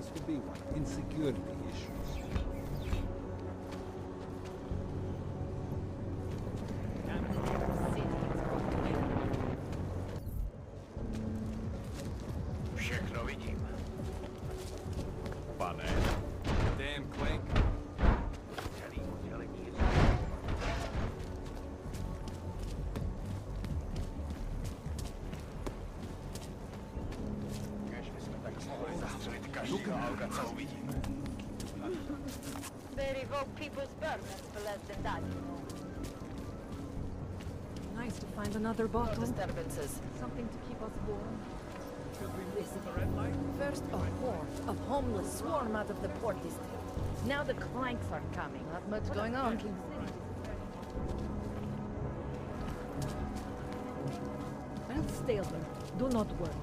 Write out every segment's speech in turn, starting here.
supposed to be one. Insecurity issues. Všechno vidím. Pane. Damn Clank. Celý oddělení je Kež bychom tak mohli zastřelit každého auta, co uvidíme. They revoke people's permits for less than that, you know. Nice to find another No bottle. disturbances. Something to keep us warm. First, a horde of homeless swarm out of the port district. Now the clanks are coming. Not much going on. I'll stay alert. Do not worry.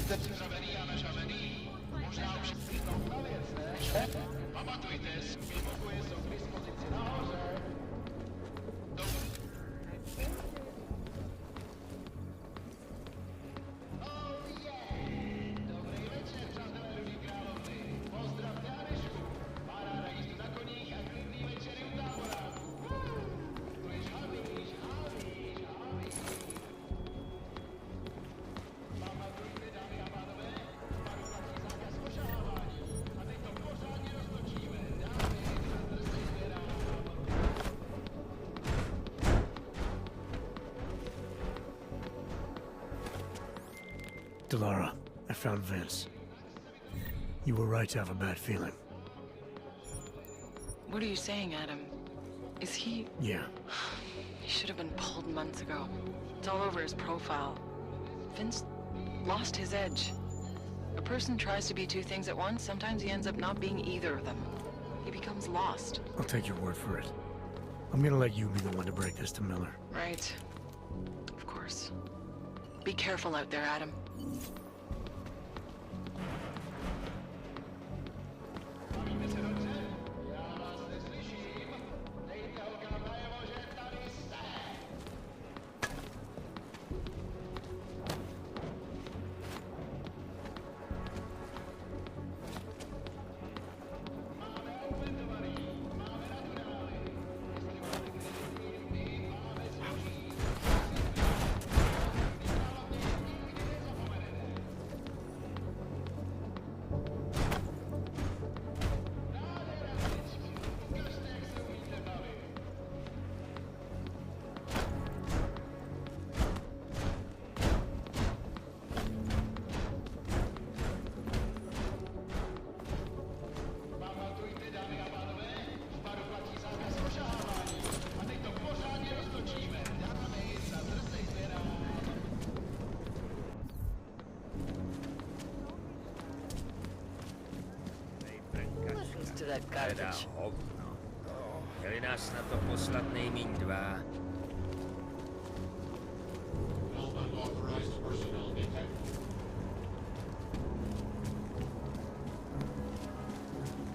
Jste připravený a našavený? Možná už všechno na věc, ne? Pamatujte, svímokuje jsou k dispozici nahoře. Dobrý večer, přátelé Rudý královny. Pozdravte Anešku. Má ráda jízdu na koních a klidný večery u táboráku. To je žhavýš. Pamatujte, dámy a pánové, panu platí zákaz ošahávání. A teď to pořádně roztočíme. Dámy, zadržejte nám. Delara, I found Vince. You were right to have a bad feeling. What are you saying, Adam? Is he... Yeah, He should have been pulled months ago. It's all over his profile. Vince lost his edge. A person tries to be two things at once, sometimes he ends up not being either of them. He becomes lost. I'll take your word for it. I'm gonna let you be the one to break this to Miller. Right. Of course. Be careful out there, Adam. Bavíte se dobře? Já vás neslyším. Dejte holkám najevo, že tady jste. Máme outfitovaný, máme naturály. Jestli máte kreativní, máme zboží. Nikdy nezapomenete. Ukažte, jak se umíte bavit. Pamatujte, dámy a pánové, v baru platí zákaz ošahávání. A teď to pořádně roztočíme. Dámy, zadržejte nám. Listens to that garbage. hovno. Chtěli nás na to poslat nejmíň dva.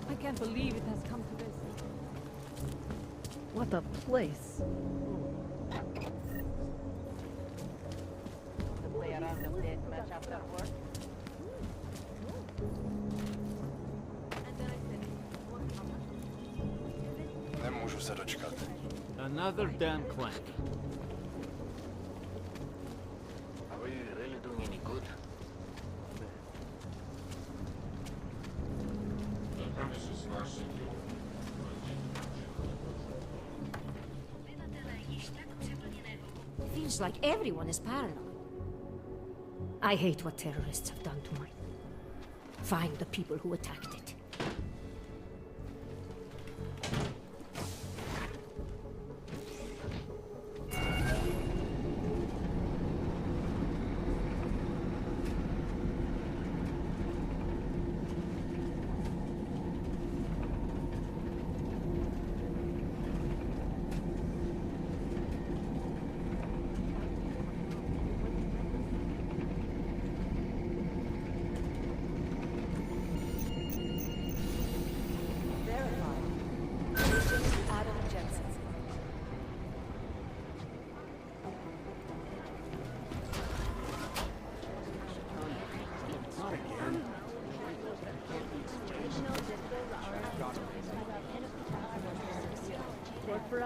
I can't believe it has come to this. What a place. To play a round of deathmatch after work. Nemůžu se dočkat. Another damn Clank. Are we really doing any good? Feels like everyone is paranoid. I hate what terrorists have done to mine. Find the people who attacked it.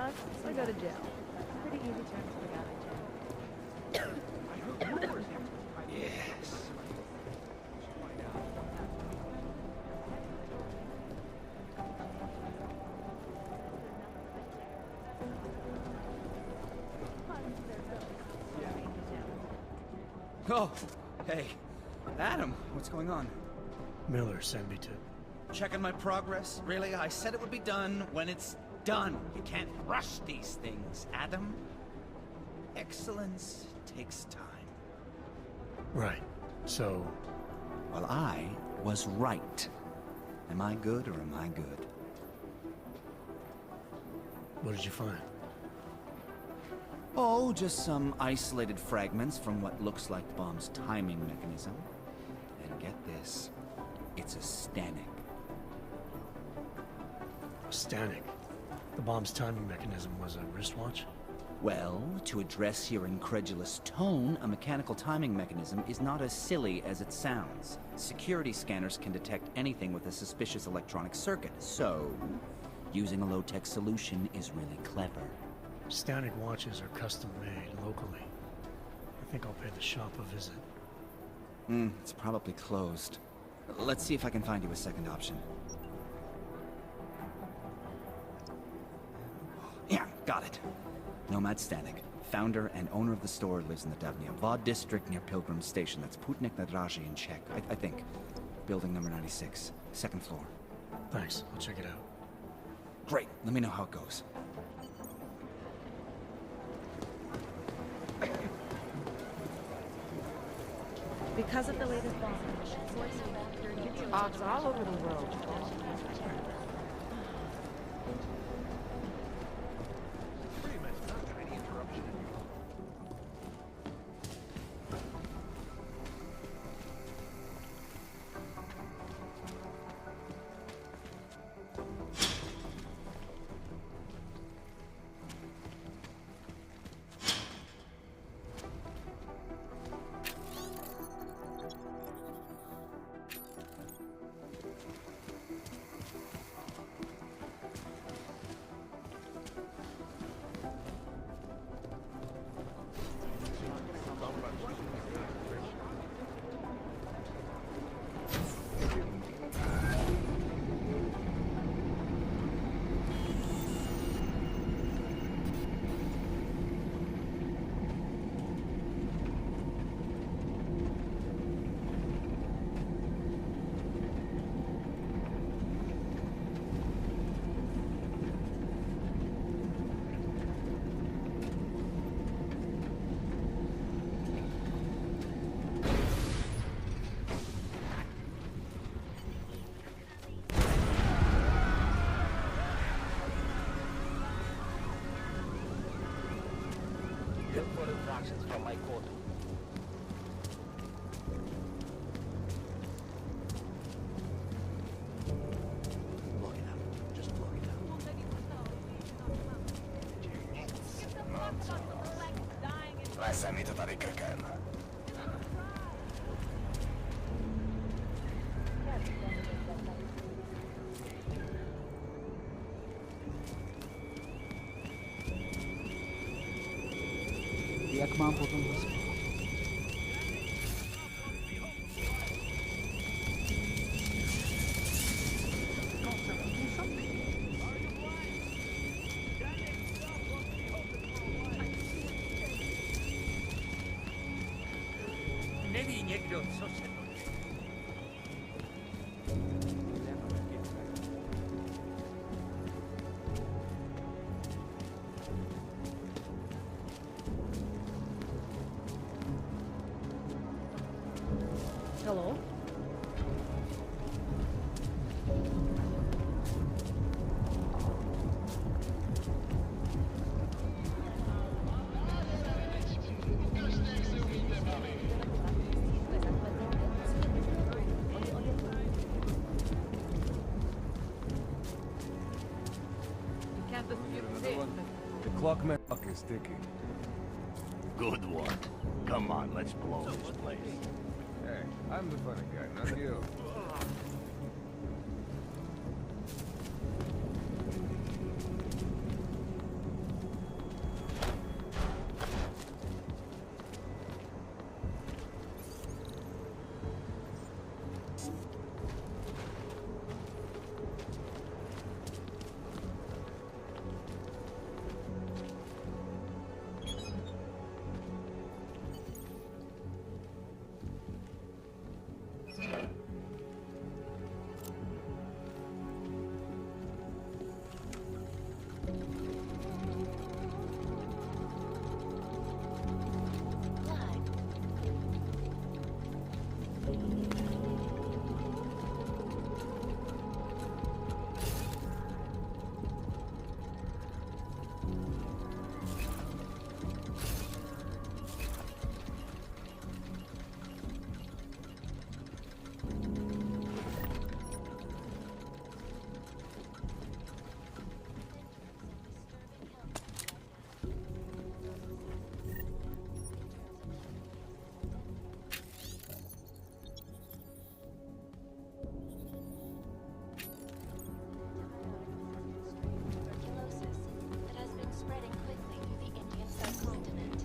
bucks, I go to jail. Pretty easy terms for the guy in jail. Yes. Oh, hey. Adam, what's going on? Miller sent me to... Checking my progress? Really? I said it would be done when it's done. You can't rush these things, Adam. Excellence takes time. Right. So, Well, I was right. Am I good or am I good? what did you find? Oh, just some isolated fragments from what looks like the bomb's timing mechanism. And get this, it's a Stanek. Stanek. The bomb's timing mechanism was a wristwatch? Well, to address your incredulous tone, a mechanical timing mechanism is not as silly as it sounds. Security scanners can detect anything with a suspicious electronic circuit, so using a low-tech solution is really clever. Stanek watches are custom-made locally. I think I'll pay the shop a visit. It's probably closed. Let's see if I can find you a second option. Yeah, got it. Nomad Stanek, founder and owner of the store, lives in the Davnia Vod district near Pilgrim Station. That's Putnik Nadraji in Czech, I think. Building number 96, second floor. Thanks, I'll check it out. Great, let me know how it goes. Because of the latest bomb, odds all over the world. From my quarter. Block it out. Just block it out. Lasciami totare cacana. Jak mám potom hospodu? Neví někdo, co se to Hello? The clockman is ticking. Good one. Come on, let's blow this place. Hey, I'm the funny guy, not you. that has been spreading quickly through the Indian subcontinent.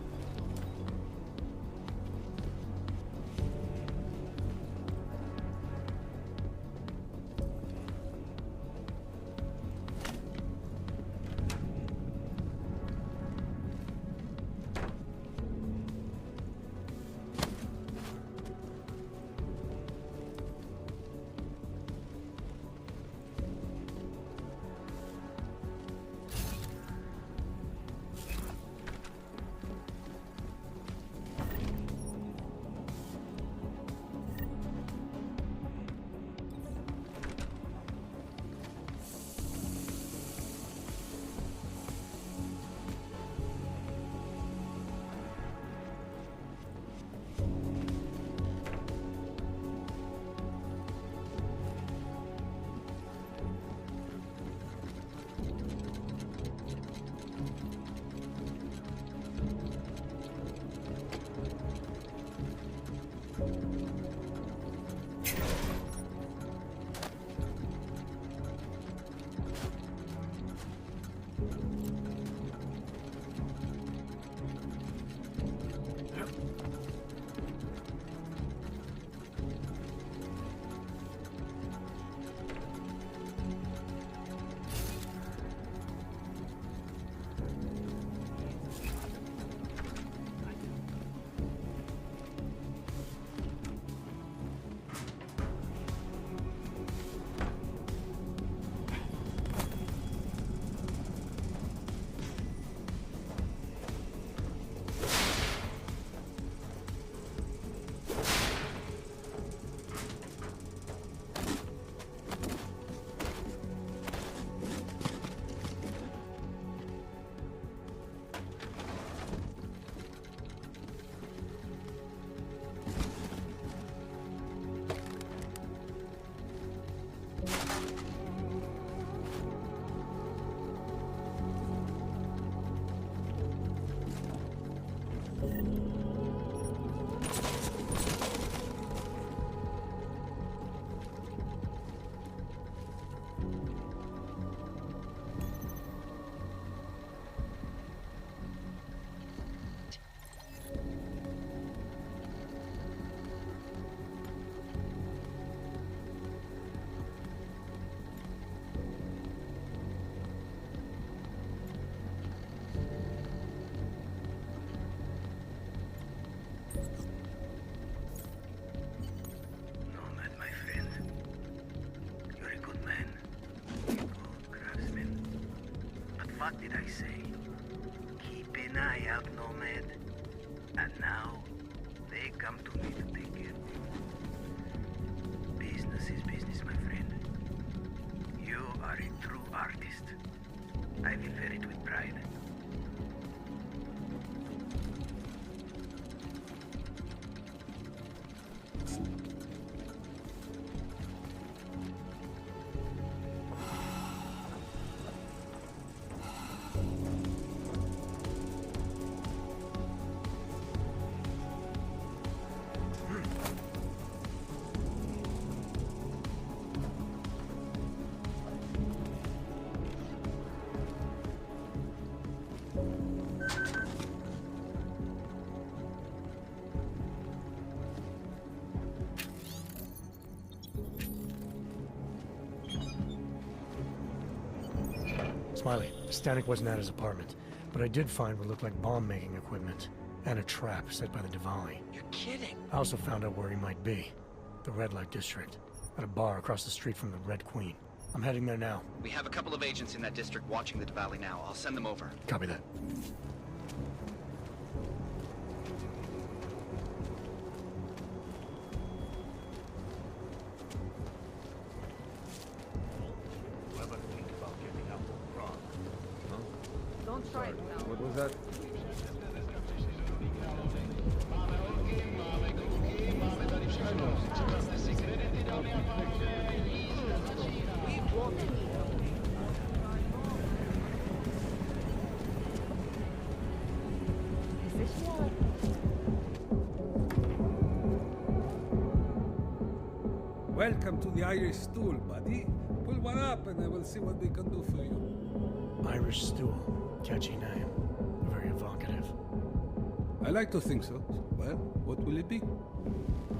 What did I say? Keep an eye out, Nomad. And now, they come to me to take care of you. Business is business, my friend. You are a true artist. I will wear it with pride. Smiley, Stanek wasn't at his apartment, but I did find what looked like bomb-making equipment, and a trap set by the Diwali. You're kidding. I also found out where he might be. the red light district, at a bar across the street from the Red Queen. I'm heading there now. We have a couple of agents in that district watching the valley now. I'll send them over. Copy that. Whoever think about getting out of Prague. Don't try it now. What was that? Welcome to the Irish stool, buddy. Pull one up and I will see what we can do for you. Irish stool. Catchy name. Very evocative. I like to think so. Well, what will it be?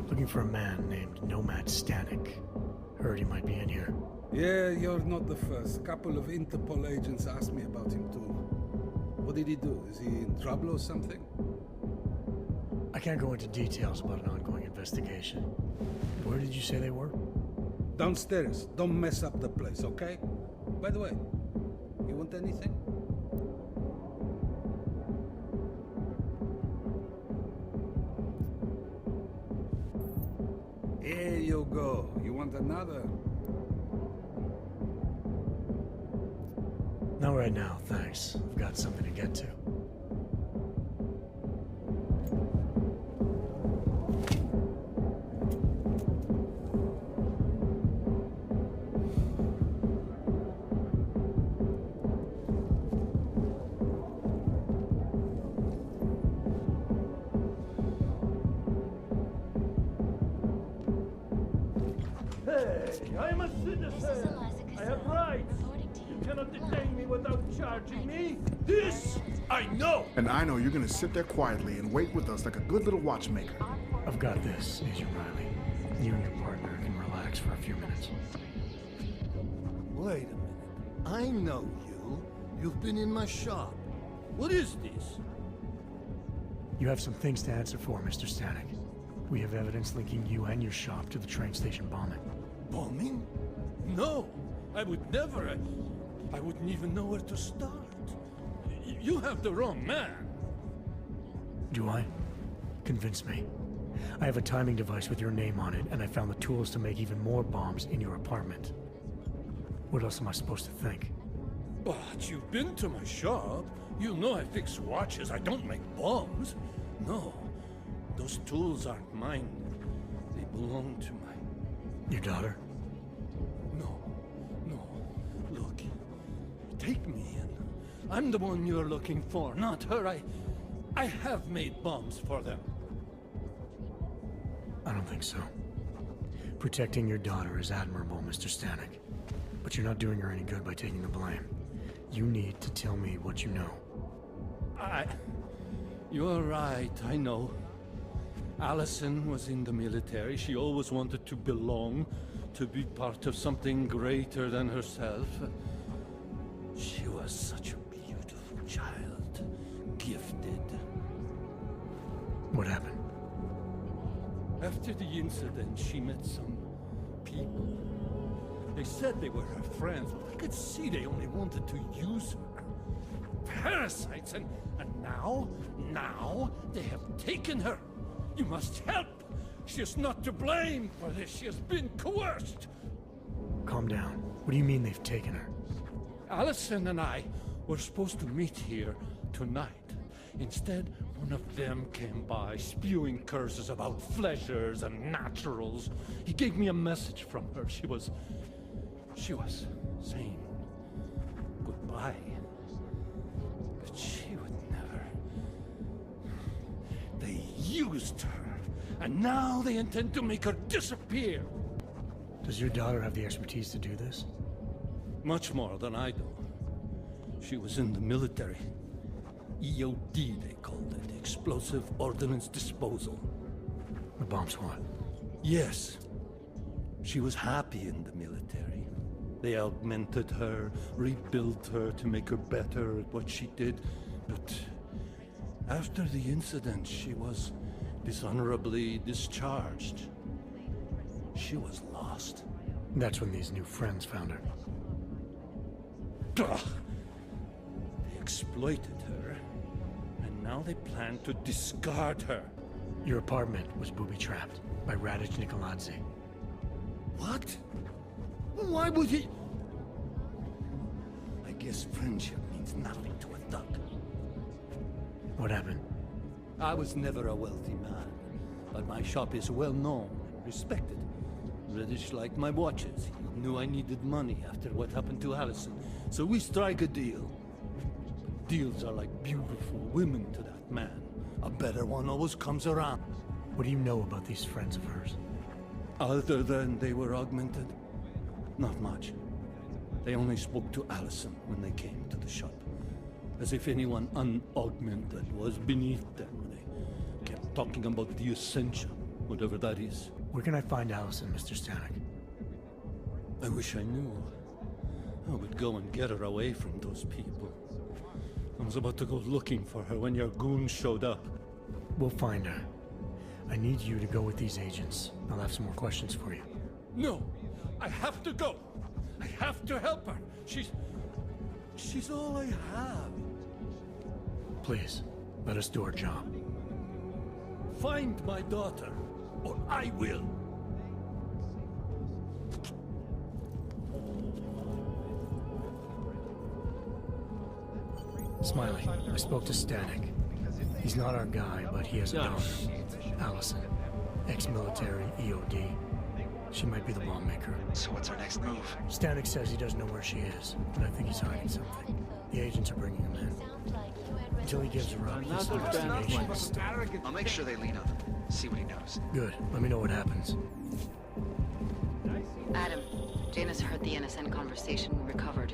Looking for a man named Nomad Stanek. Heard he might be in here. Yeah, you're not the first. Couple of Interpol agents asked me about him too. What did he do? Is he in trouble or something? I can't go into details about an ongoing investigation. Where did you say they were? Downstairs. Don't mess up the place, okay? By the way, you want anything? Here you go. You want another? Not right now, thanks. I've got something to get to. I'm a citizen. I have rights. You cannot detain me without charging me. This I know. And I know you're gonna sit there quietly and wait with us like a good little watchmaker. I've got this, Agent Riley. You and your partner can relax for a few minutes. Wait a minute. I know you. You've been in my shop. What is this? You have some things to answer for, Mr. Stanek. We have evidence linking you and your shop to the train station bombing. Bombing? No, I would never. I wouldn't even know where to start. You have the wrong man. Do I? Convince me. I have a timing device with your name on it, and I found the tools to make even more bombs in your apartment. What else am I supposed to think? But you've been to my shop. You know I fix watches. I don't make bombs. No, those tools aren't mine. They belong to my... Your daughter? No. Look, take me in. I'm the one you're looking for, not her. I have made bombs for them. I don't think so. Protecting your daughter is admirable, Mr. Stanek. But you're not doing her any good by taking the blame. You need to tell me what you know. You're right, I know. Allison was in the military. She always wanted to belong, to be part of something greater than herself. She was such a beautiful child, gifted. What happened? After the incident, she met some people. They said they were her friends, but I could see they only wanted to use her. Parasites, and now they have taken her. You must help! She is not to blame for this. She has been coerced. Calm down. What do you mean they've taken her? Allison and I were supposed to meet here tonight. Instead, one of them came by, spewing curses about fleshers and naturals. He gave me a message from her. She was saying goodbye. But she would never. They used her, and now they intend to make her disappear. Does your daughter have the expertise to do this? Much more than I do. She was in the military. EOD, they called it. Explosive Ordnance Disposal. The bomb squad? Yes. She was happy in the military. They augmented her, rebuilt her to make her better at what she did. But after the incident, she was dishonorably discharged. she was lost. That's when these new friends found her. Ugh. They exploited her, and now they plan to discard her. Your apartment was booby-trapped by Radic Nikoladze. What? Why would he? I guess friendship means nothing to a thug. What happened? I was never a wealthy man, but my shop is well known and respected. Reddish liked my watches. He knew I needed money after what happened to Allison, so we strike a deal. But deals are like beautiful women to that man. A better one always comes around. What do you know about these friends of hers? Other than they were augmented? Not much. They only spoke to Allison when they came to the shop. As if anyone unaugmented was beneath them. They kept talking about the essential, whatever that is. Where can I find Allison, Mr. Stanek? I wish I knew. I would go and get her away from those people. I was about to go looking for her when your goons showed up. We'll find her. I need you to go with these agents. I'll have some more questions for you. No! I have to go! I have to help her! She's all I have. Please, let us do our job. Find my daughter, or I will! Smiley, I spoke to Stanek. He's not our guy, but he has a daughter, Allison. Ex-military, EOD. She might be the bomb maker. So what's our next move? Stanek says he doesn't know where she is, but I think he's hiding something. The agents are bringing him in. Until he gives her up, this investigation is still. I'll make sure they lean on him. See what he knows. Good. Let me know what happens. Adam, Janus heard the NSN conversation we recovered.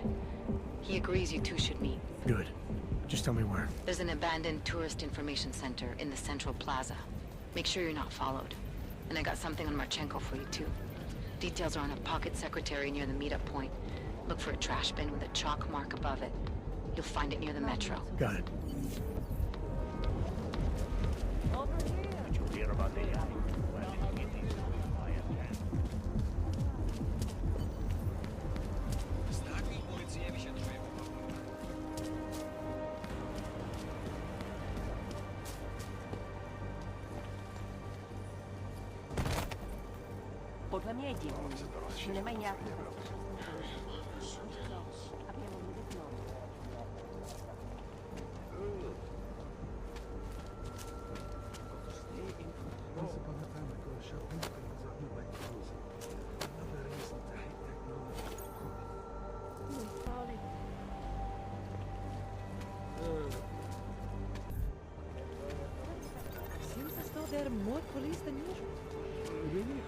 He agrees you two should meet. Good. Just tell me where. There's an abandoned tourist information center in the central plaza. Make sure you're not followed. And I got something on Marchenko for you too. Details are on a pocket secretary near the meetup point. Look for a trash bin with a chalk mark above it. You'll find it near the metro. Got it. Did you hear about the Well, it is I attend. Podle mě je divný, že nemají nějaký... Seems as though there are more police than usual. Really?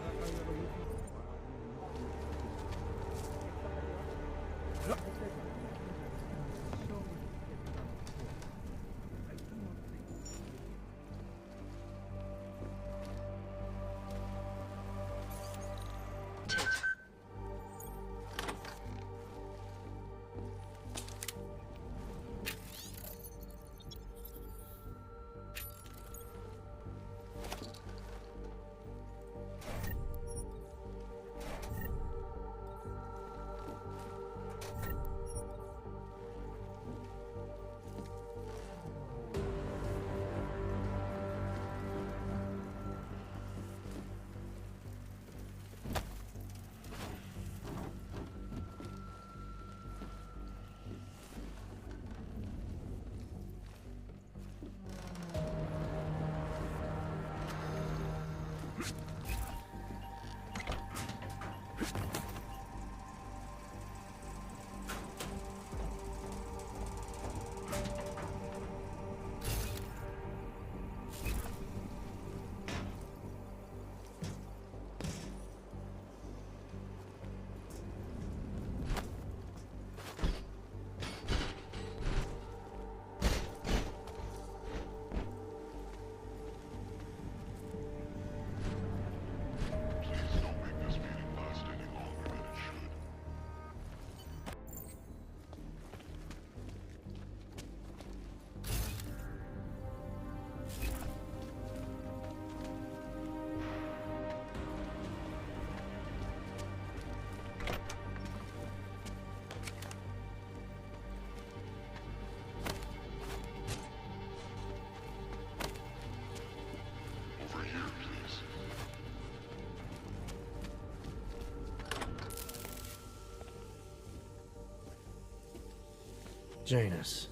Janus,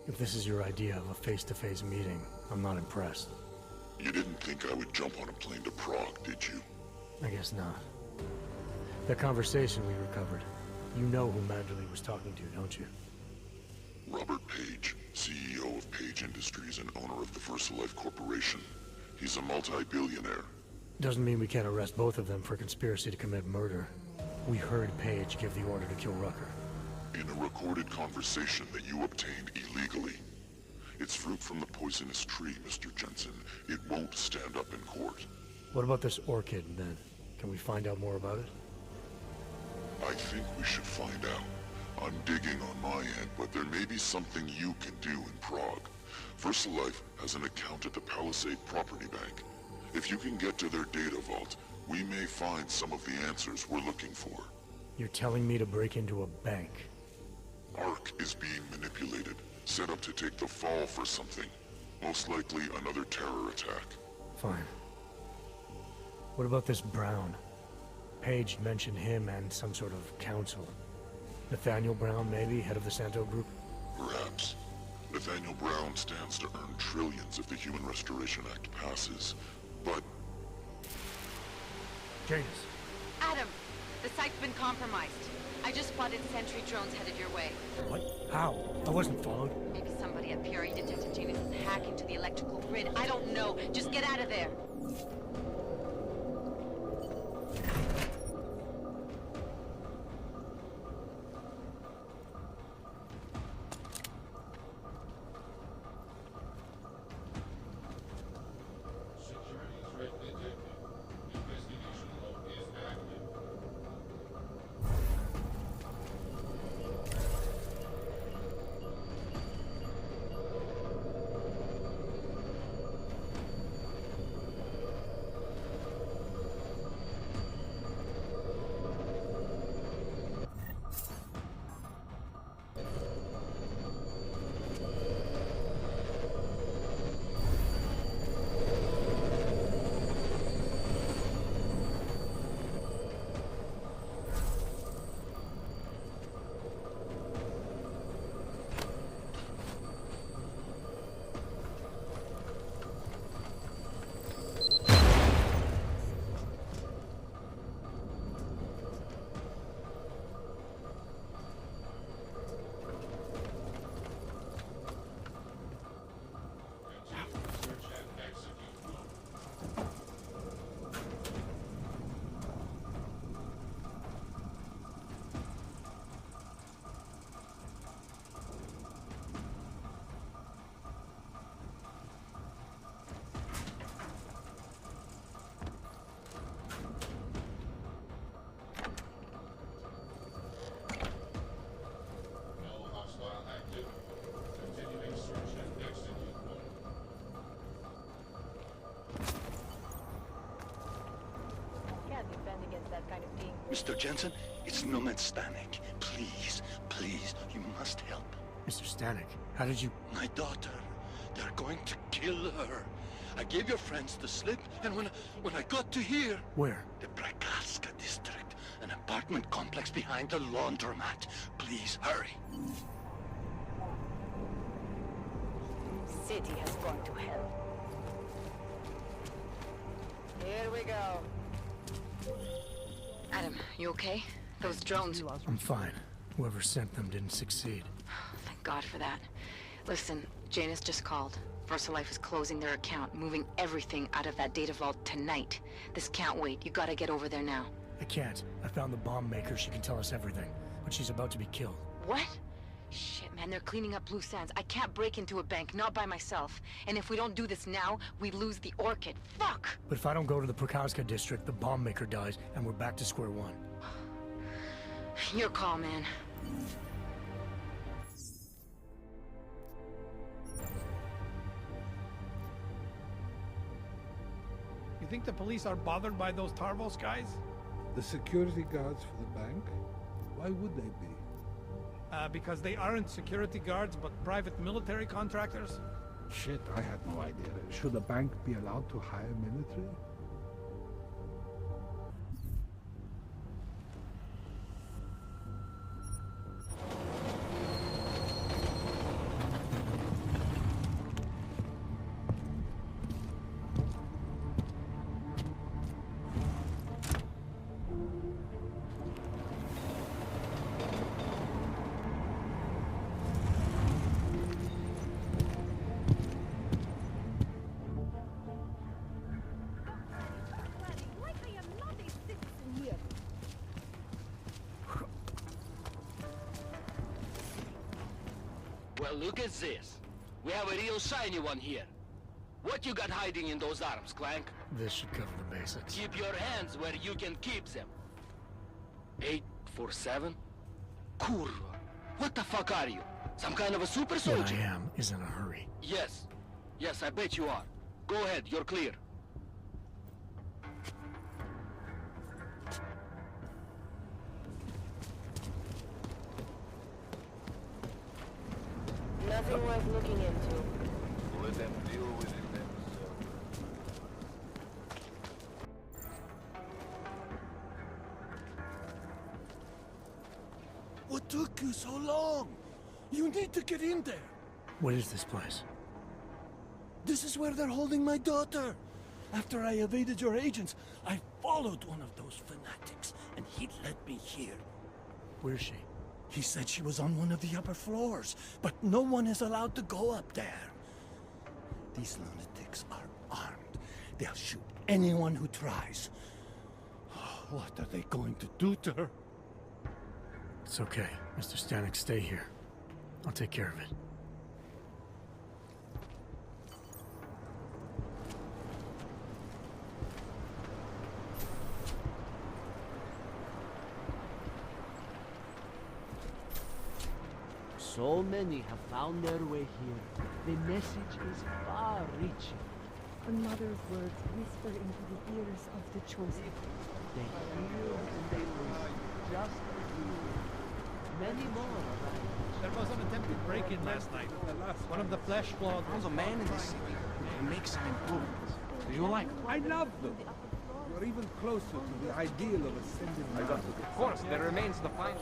if this is your idea of a face-to-face meeting, I'm not impressed. You didn't think I would jump on a plane to Prague, did you? I guess not. The conversation we recovered, you know who Magdalene was talking to, don't you? Robert Page, CEO of Page Industries and owner of the VersaLife Corporation. He's a multi-billionaire. Doesn't mean we can't arrest both of them for conspiracy to commit murder. We heard Page give the order to kill Rucker. In a recorded conversation that you obtained illegally. It's fruit from the poisonous tree, Mr. Jensen. It won't stand up in court. What about this orchid, then? Can we find out more about it? I think we should find out. I'm digging on my end, but there may be something you can do in Prague. VersaLife has an account at the Palisade Property Bank. If you can get to their data vault, we may find some of the answers we're looking for. You're telling me to break into a bank? ARC is being manipulated, set up to take the fall for something. Most likely another terror attack. Fine. What about this Brown? Page mentioned him and some sort of council. Nathaniel Brown, maybe, head of the Santo Group? Perhaps. Nathaniel Brown stands to earn trillions if the Human Restoration Act passes, but... Janus. Adam, the site's been compromised. I just spotted sentry drones headed your way. What? How? I wasn't followed. Maybe somebody at PRE detected Janus's hack into the electrical grid. I don't know. Just get out of there. Mr. Jensen, it's Nomad Stanek. Please, please, you must help. Mr. Stanek, how did you... My daughter. They're going to kill her. I gave your friends the slip, and when I got to here... Where? The Prakaska district. An apartment complex behind the laundromat. Please, hurry. City has gone to hell. Here we go. Adam, you okay? Those drones... I'm fine. Whoever sent them didn't succeed. Thank God for that. Listen, Janus just called. VersaLife is closing their account, moving everything out of that data vault tonight. This can't wait. You gotta get over there now. I can't. I found the bomb maker. She can tell us everything. But she's about to be killed. What? Shit, man, they're cleaning up loose ends. I can't break into a bank, not by myself. And if we don't do this now, we lose the orchid. Fuck! But if I don't go to the Prakaska district, the bomb maker dies, and we're back to square one. Your call, man. You think the police are bothered by those Tarvos guys? The security guards for the bank? Why would they be? Because they aren't security guards, but private military contractors? Shit, I had no idea. Should a bank be allowed to hire military? look at this. We have a real shiny one here. What you got hiding in those arms, Clank? This should cover the basics. Keep your hands where you can keep them. 847? Kurva. What the fuck are you? Some kind of a super soldier? What I am is in a hurry. Yes. Yes, I bet you are. Go ahead, you're clear. Nothing worth looking into. Let them deal with it themselves. What took you so long? You need to get in there. What is this place? This is where they're holding my daughter. After I evaded your agents, I followed one of those fanatics, and he led me here. Where's she? He said she was on one of the upper floors, but no one is allowed to go up there. These lunatics are armed. They'll shoot anyone who tries. What are they going to do to her? It's okay. Mr. Stanek, stay here. I'll take care of it. So many have found their way here. The message is far-reaching. A mother's words whisper into the ears of the chosen. They hear and they listen, just as we do. Many more arrive. There was an attempted break-in last night. One of the flesh claws. Found a man in the city who makes some improvements. Do you like them? I love them. You're even closer to the ideal of ascended man. Of course, there remains the final.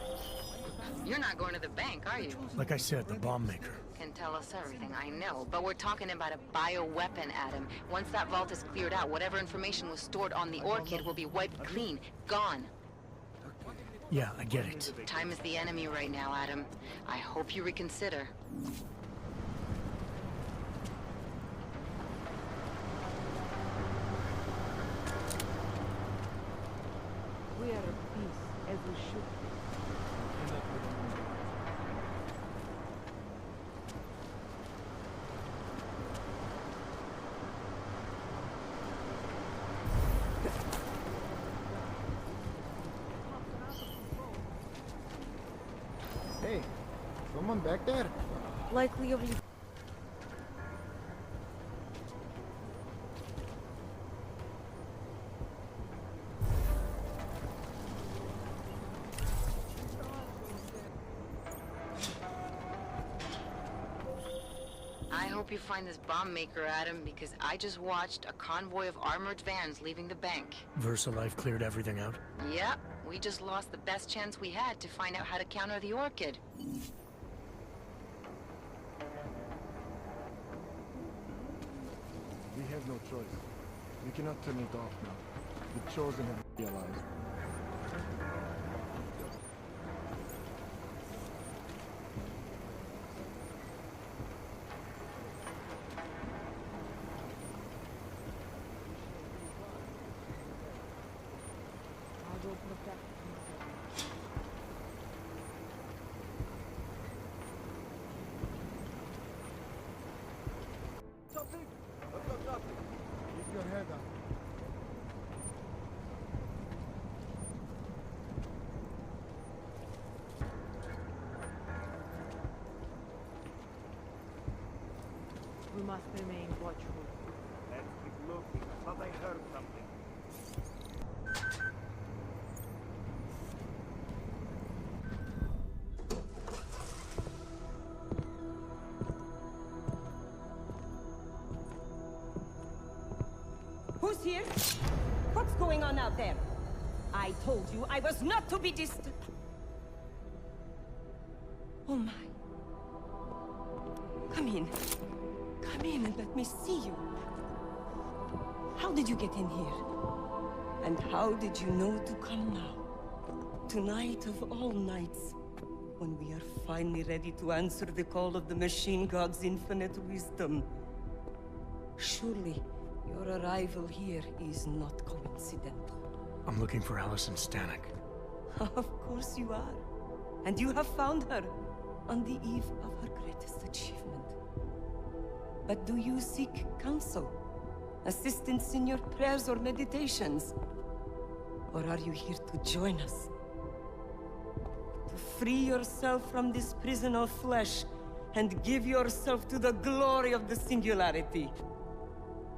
You're not going to the bank, are you? Like I said, the bomb maker. Can tell us everything, I know. But we're talking about a bioweapon, Adam. Once that vault is cleared out, whatever information was stored on the Orchid will be wiped clean. Gone. Yeah, I get it. Time is the enemy right now, Adam. I hope you reconsider. We are at peace, as we should be. Hey, someone back there? Likely only. I hope you find this bomb maker, Adam, because I just watched a convoy of armored vans leaving the bank. VersaLife cleared everything out? Yep, we just lost the best chance we had to find out how to counter the Orchid. We have no choice. We cannot turn it off now. The Chosen have realized. I will protect you. Something? I've got nothing. Keep your head up. We must remain watchful. Let's keep looking. I thought I heard something. Who's here? What's going on out there? I told you I was not to be disturbed. Oh my. Come in. Come in and let me see you. How did you get in here? And how did you know to come now? Tonight of all nights, when we are finally ready to answer the call of the Machine God's infinite wisdom. Surely, your arrival here is not coincidental. I'm looking for Allison Stanek. Of course you are. And you have found her on the eve of her greatest achievement. But do you seek counsel? Assistance in your prayers or meditations? Or are you here to join us? To free yourself from this prison of flesh and give yourself to the glory of the singularity?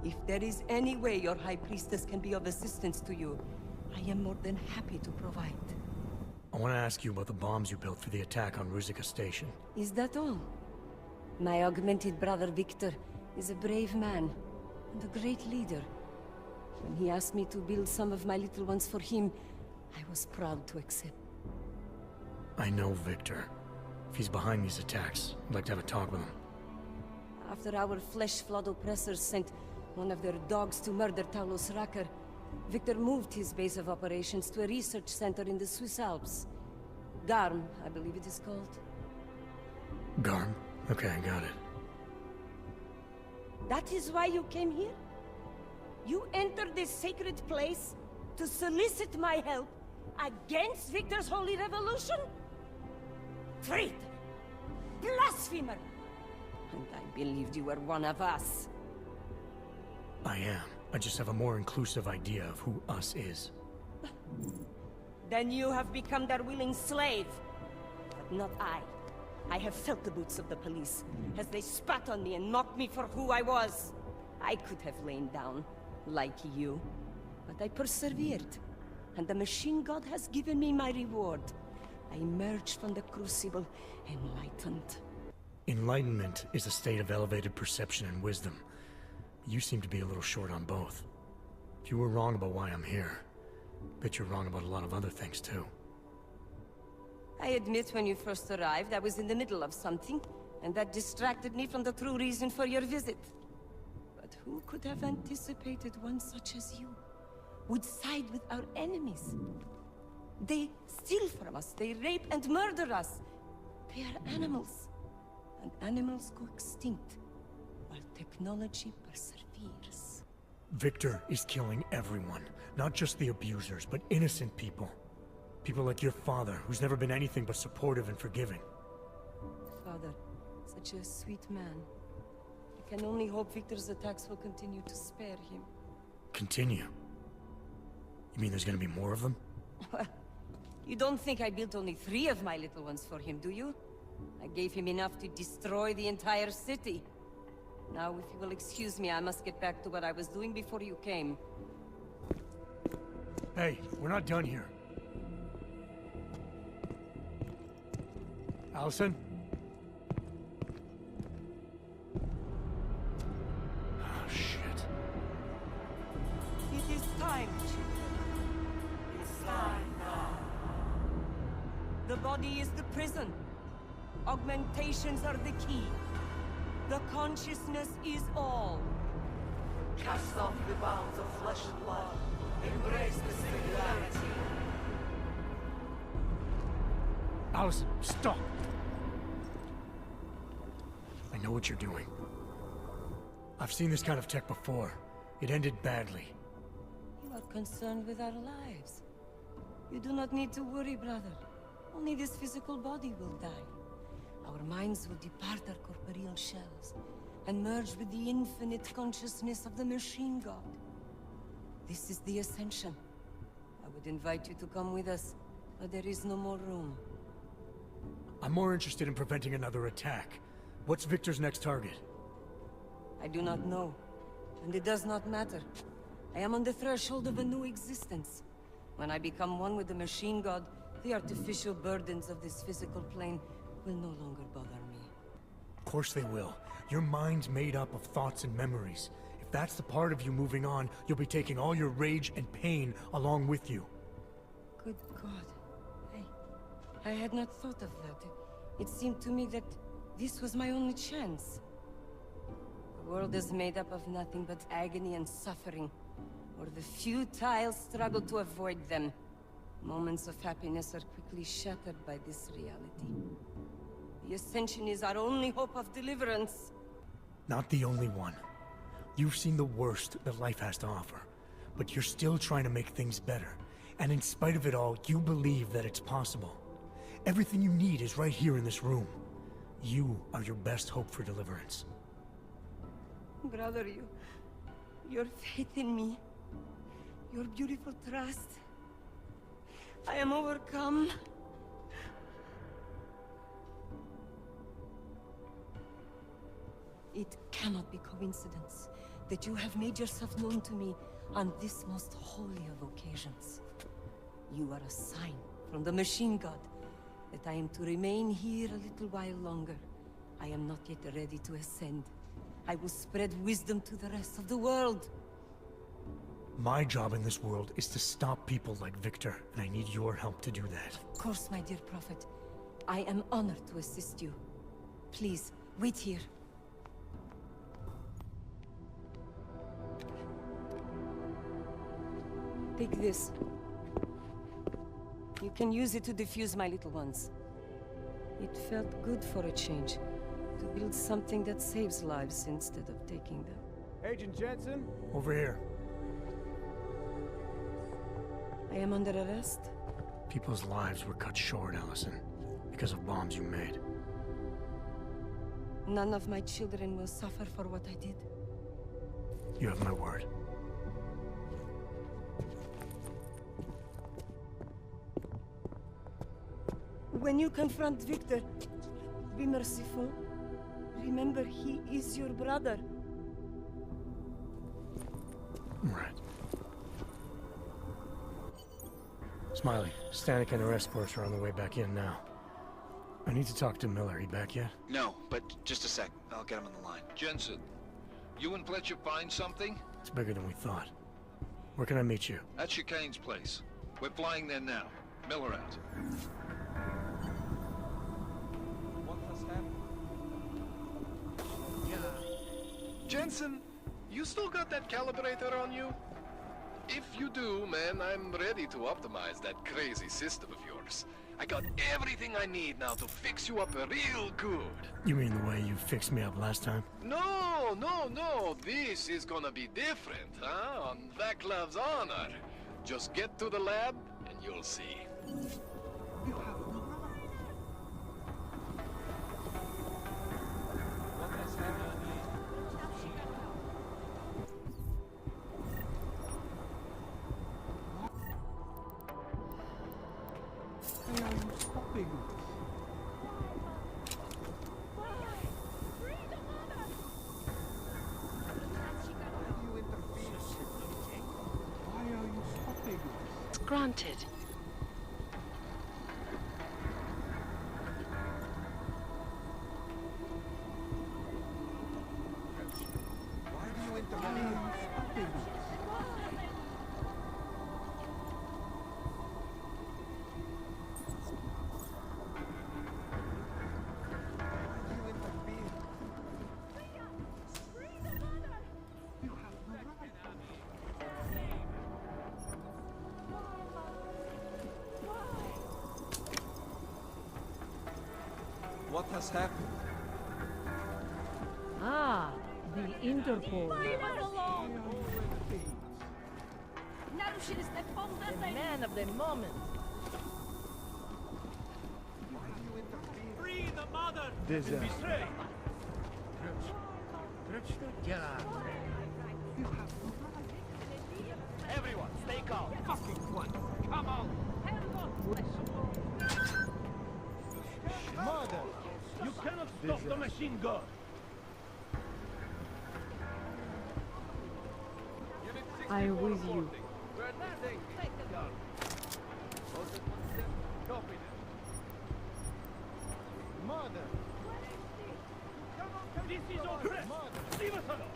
If there is any way your High Priestess can be of assistance to you, I am more than happy to provide. I want to ask you about the bombs you built for the attack on Ruzicka Station. Is that all? My augmented brother Victor is a brave man and a great leader. When he asked me to build some of my little ones for him, I was proud to accept. I know Victor. If he's behind these attacks, I'd like to have a talk with him. After our flesh-flood oppressors sent one of their dogs to murder Talos Racker, Victor moved his base of operations to a research center in the Swiss Alps. Garm, I believe it is called. Garm? Okay, I got it. That is why you came here? You entered this sacred place to solicit my help against Victor's holy revolution? Traitor! Blasphemer! And I believed you were one of us. I am. I just have a more inclusive idea of who us is. Then you have become their willing slave. But not I. I have felt the boots of the police, as they spat on me and mocked me for who I was. I could have lain down, like you. But I persevered, and the machine god has given me my reward. I emerged from the crucible, enlightened. Enlightenment is a state of elevated perception and wisdom. You seem to be a little short on both. If you were wrong about why I'm here, bet you're wrong about a lot of other things too. I admit when you first arrived, I was in the middle of something, and that distracted me from the true reason for your visit. But who could have anticipated one such as you would side with our enemies? They steal from us, they rape and murder us. They are animals, and animals go extinct, while technology perseveres. Victor is killing everyone, not just the abusers, but innocent people. People like your father, who's never been anything but supportive and forgiving. Father, such a sweet man. I can only hope Victor's attacks will continue to spare him. Continue? You mean there's gonna be more of them? Well, you don't think I built only 3 of my little ones for him, do you? I gave him enough to destroy the entire city. Now, if you will excuse me, I must get back to what I was doing before you came. Hey, we're not done here. Allison? Oh, shit. It is time, children. It's time now. The body is the prison. Augmentations are the key. The consciousness is all. Cast off the bounds of flesh and blood. Embrace the singularity. Allison, stop! I know what you're doing. I've seen this kind of tech before. It ended badly. You are concerned with our lives. You do not need to worry, brother. Only this physical body will die. Our minds will depart our corporeal shells and merge with the infinite consciousness of the machine god. This is the ascension. I would invite you to come with us, but there is no more room. I'm more interested in preventing another attack. What's Victor's next target? I do not know, and it does not matter. I am on the threshold of a new existence. When I become one with the machine god, the artificial burdens of this physical plane will no longer bother me. Of course they will. Your mind's made up of thoughts and memories. If that's the part of you moving on, you'll be taking all your rage and pain along with you. Good God. I had not thought of that. It seemed to me that this was my only chance. The world is made up of nothing but agony and suffering, or the futile struggle to avoid them. Moments of happiness are quickly shattered by this reality. The Ascension is our only hope of deliverance. Not the only one. You've seen the worst that life has to offer, but you're still trying to make things better. And in spite of it all, you believe that it's possible. Everything you need is right here in this room. You are your best hope for deliverance. Brother, your faith in me, your beautiful trust. I am overcome. It cannot be coincidence that you have made yourself known to me on this most holy of occasions. You are a sign from the machine god that I am to remain here a little while longer. I am not yet ready to ascend. I will spread wisdom to the rest of the world. My job in this world is to stop people like Victor, and I need your help to do that. Of course, my dear prophet. I am honored to assist you. Please, wait here. Take this. You can use it to defuse my little ones. It felt good for a change, to build something that saves lives instead of taking them. Agent Jensen? Over here. I am under arrest? People's lives were cut short, Allison, because of bombs you made. None of my children will suffer for what I did. You have my word. When you confront Victor, be merciful. Remember, he is your brother. Right. Smiley, Stanek and her escorts are on the way back in now. I need to talk to Miller. He back yet? No, but just a sec. I'll get him on the line. Jensen, you and Fletcher find something? It's bigger than we thought. Where can I meet you? At Chicane's place. We're flying there now. Miller out. What has happened? Jensen, you still got that calibrator on you? If you do, man, I'm ready to optimize that crazy system of yours. I got everything I need now to fix you up real good. You mean the way you fixed me up last time? No, no, no. This is gonna be different, huh? On Vaclav's honor. Just get to the lab, and you'll see. What has happened? Why are you stopping us? Why are you stopping us? Granted. Why do you intervene? Why are you stopping us? What has happened? Ah, the Interpol. The man of the moment. Free the mother! Disaster. Everyone, stay calm. Fucking one. Come on. Mother! You cannot stop the machine gun. I'm with you. We're landing. Take the gun. Copy that. Mother! This is our threat. Leave us alone.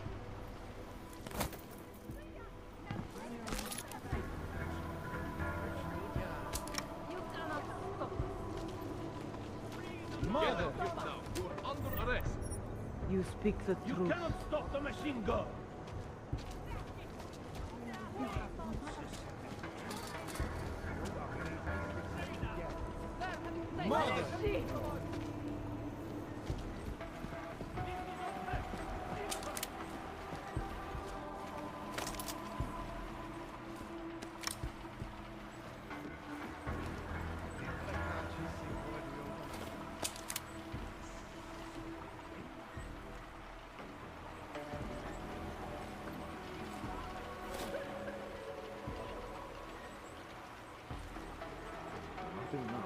Mother! Now, you are under arrest. You speak the You truth. cannot stop the machine gun. Mother! Nothing now.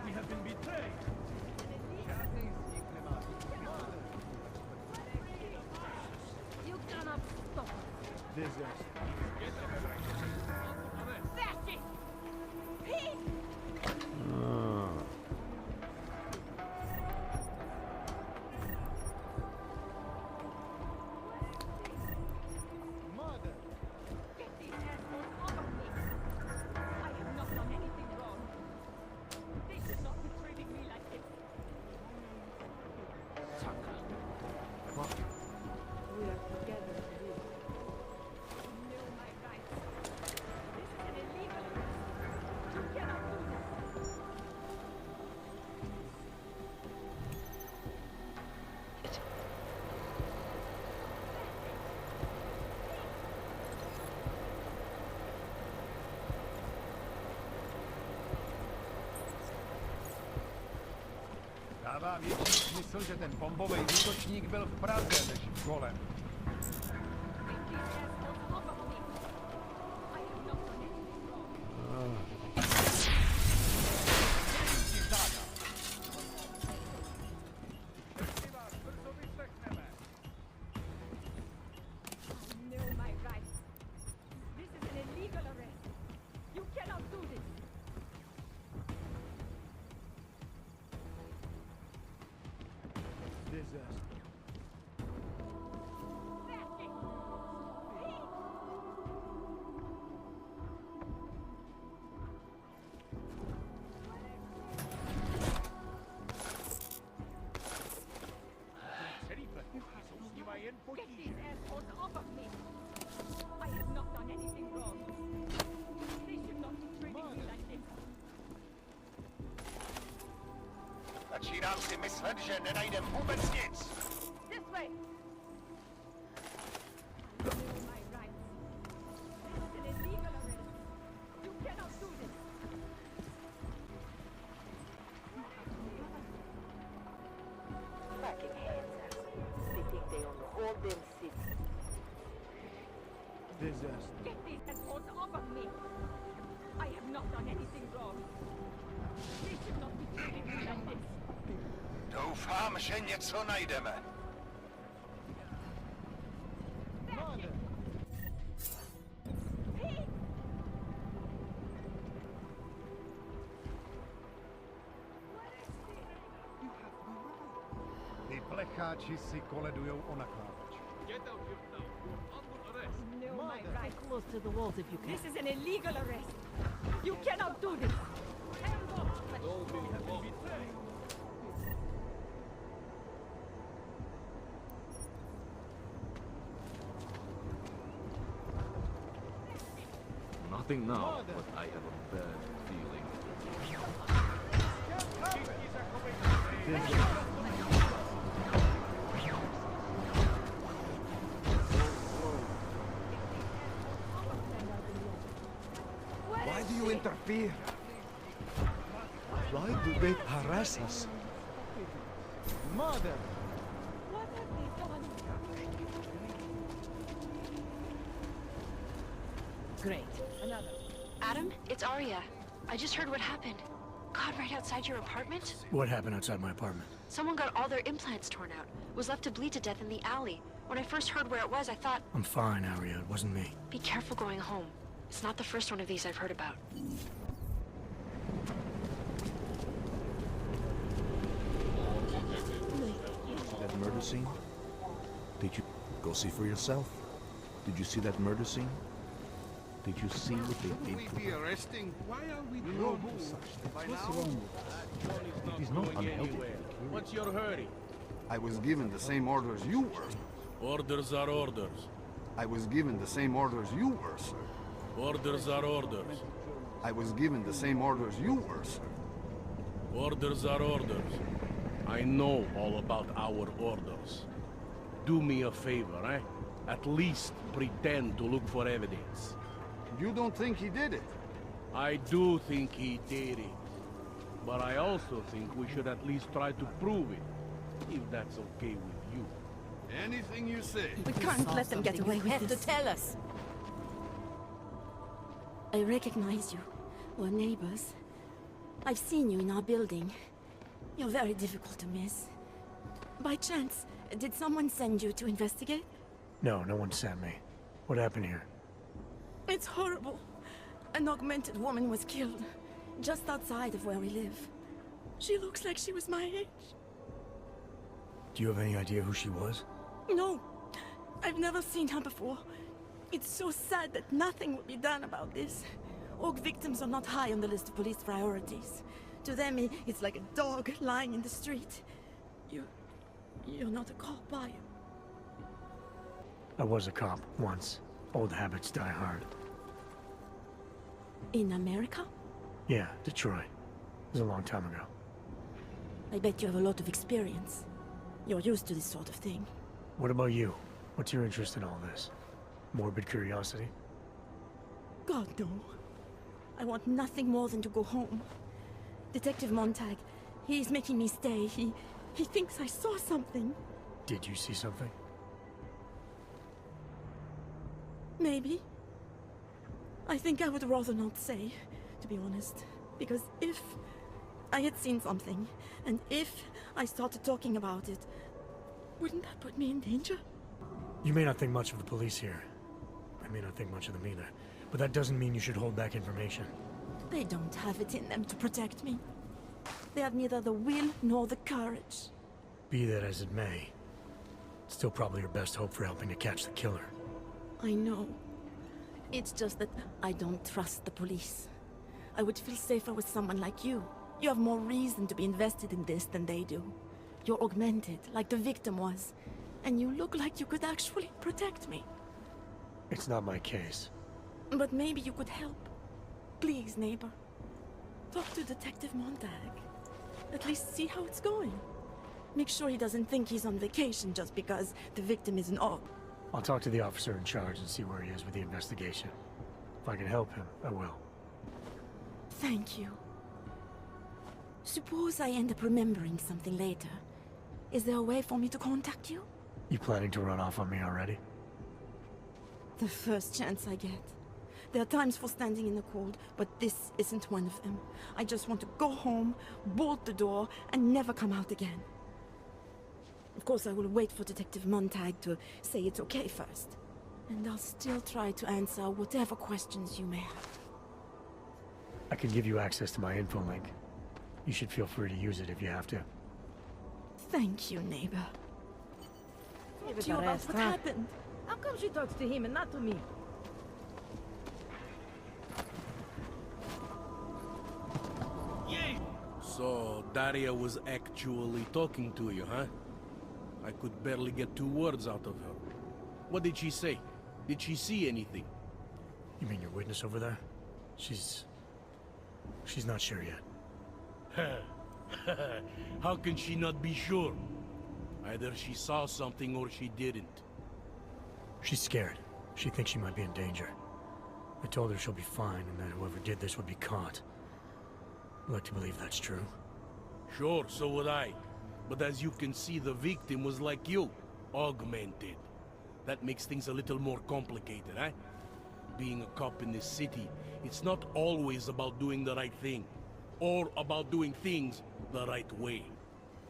We have been betrayed. You cannot stop. Disaster. That's it! Peace! Mother! Get these assholes off of me! I have not done anything wrong. They should not be treating me like this. We are together. Know my rights. This is an illegal arrest. You cannot do this. Dává větší smysl, že ten bombový útočník byl v Praze než v Golem. Get these assholes off of me. I have not done anything wrong. Know my rights. This is an illegal arrest. You cannot do this. Disaster. That's it. Peace! Get these assholes off of me. I have not done anything wrong. They should not be treating me like this. Začínám si myslet, že nenajdem vůbec nic. This way. Know my rights. This is an illegal arrest. You cannot do this. Fucking hands up. They think they own the whole damn city. Disaster. Get these assholes off of me. I have not done anything wrong. They should not be treating me like this. Doufám, že něco najdeme. Ty plecháči si koledujou o nakládač. Know my rights. Close to the walls if you can. This is an illegal arrest. You cannot do this. Hands off. Nothing now, but I have a bad feeling. Why do you interfere? Why do they harass us? Mother! What have they done? Great. Another. Adam, it's Arya. I just heard what happened. God, right outside your apartment? What happened outside my apartment? Someone got all their implants torn out. Was left to bleed to death in the alley. When I first heard where it was, I thought... I'm fine, Arya. It wasn't me. Be careful going home. It's not the first one of these I've heard about. That murder scene? Did you... Go see for yourself. Did you see that murder scene? Did you see what they did to her? Arresting? Why are we know drawn to such things? What's wrong with us? It is not unhealthy. What's your hurry? I was given the same orders you were. Orders are orders. I was given the same orders you were, sir. Orders are orders. I was given the same orders you were, sir. Orders are orders. I know all about our orders. Do me a favor, eh? At least pretend to look for evidence. You don't think he did it? I do think he did it. But I also think we should at least try to prove it, if that's okay with you. Anything you say. We can't let them get away with this. You have to tell us. I recognize you. We're neighbors. I've seen you in our building. You're very difficult to miss. By chance, did someone send you to investigate? No, no one sent me. What happened here? It's horrible. An augmented woman was killed, just outside of where we live. She looks like she was my age. Do you have any idea who she was? No, I've never seen her before. It's so sad that nothing will be done about this. Org victims are not high on the list of police priorities. To them, it's like a dog lying in the street. You're not a cop, are you? I was a cop once. Old habits die hard. In America? Yeah, Detroit. It was a long time ago. I bet you have a lot of experience. You're used to this sort of thing. What about you? What's your interest in all this? Morbid curiosity? God, no. I want nothing more than to go home. Detective Montag, he's making me stay. He thinks I saw something. Did you see something? Maybe. I think I would rather not say, to be honest. Because if I had seen something, and if I started talking about it, wouldn't that put me in danger? You may not think much of the police here. I may not think much of them either. But that doesn't mean you should hold back information. They don't have it in them to protect me. They have neither the will nor the courage. Be that as it may, it's still probably your best hope for helping to catch the killer. I know. It's just that I don't trust the police. I would feel safer with someone like you. You have more reason to be invested in this than they do. You're augmented, like the victim was. And you look like you could actually protect me. It's not my case. But maybe you could help. Please, neighbor. Talk to Detective Montag. At least see how it's going. Make sure he doesn't think he's on vacation just because the victim is an orc. I'll talk to the officer in charge and see where he is with the investigation. If I can help him, I will. Thank you. Suppose I end up remembering something later. Is there a way for me to contact you? You planning to run off on me already? The first chance I get. There are times for standing in the cold, but this isn't one of them. I just want to go home, bolt the door, and never come out again. Of course, I will wait for Detective Montag to say it's okay first. And I'll still try to answer whatever questions you may have. I can give you access to my info link. You should feel free to use it if you have to. Thank you, neighbor. Talk to you about what happened. How come she talks to him and not to me? So, Daria was actually talking to you, huh? I could barely get 2 words out of her. What did she say? Did she see anything? You mean your witness over there? She's not sure yet. How can she not be sure? Either she saw something or she didn't. She's scared. She thinks she might be in danger. I told her she'll be fine and that whoever did this would be caught. I'd like to believe that's true. Sure, so would I. But as you can see, the victim was like you, augmented. That makes things a little more complicated, eh? Being a cop in this city, it's not always about doing the right thing, or about doing things the right way.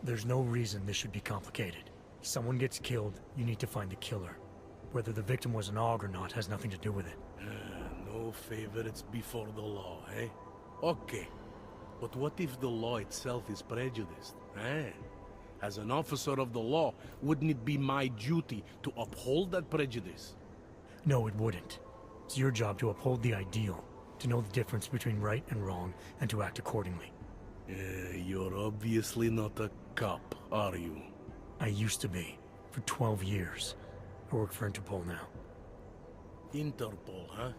There's no reason this should be complicated. Someone gets killed, you need to find the killer. Whether the victim was an aug or not has nothing to do with it. No favorites before the law, eh? Okay. But what if the law itself is prejudiced, eh? As an officer of the law, wouldn't it be my duty to uphold that prejudice? No, it wouldn't. It's your job to uphold the ideal, to know the difference between right and wrong, and to act accordingly. You're obviously not a cop, are you? I used to be, for 12 years. I work for Interpol now. Interpol, huh?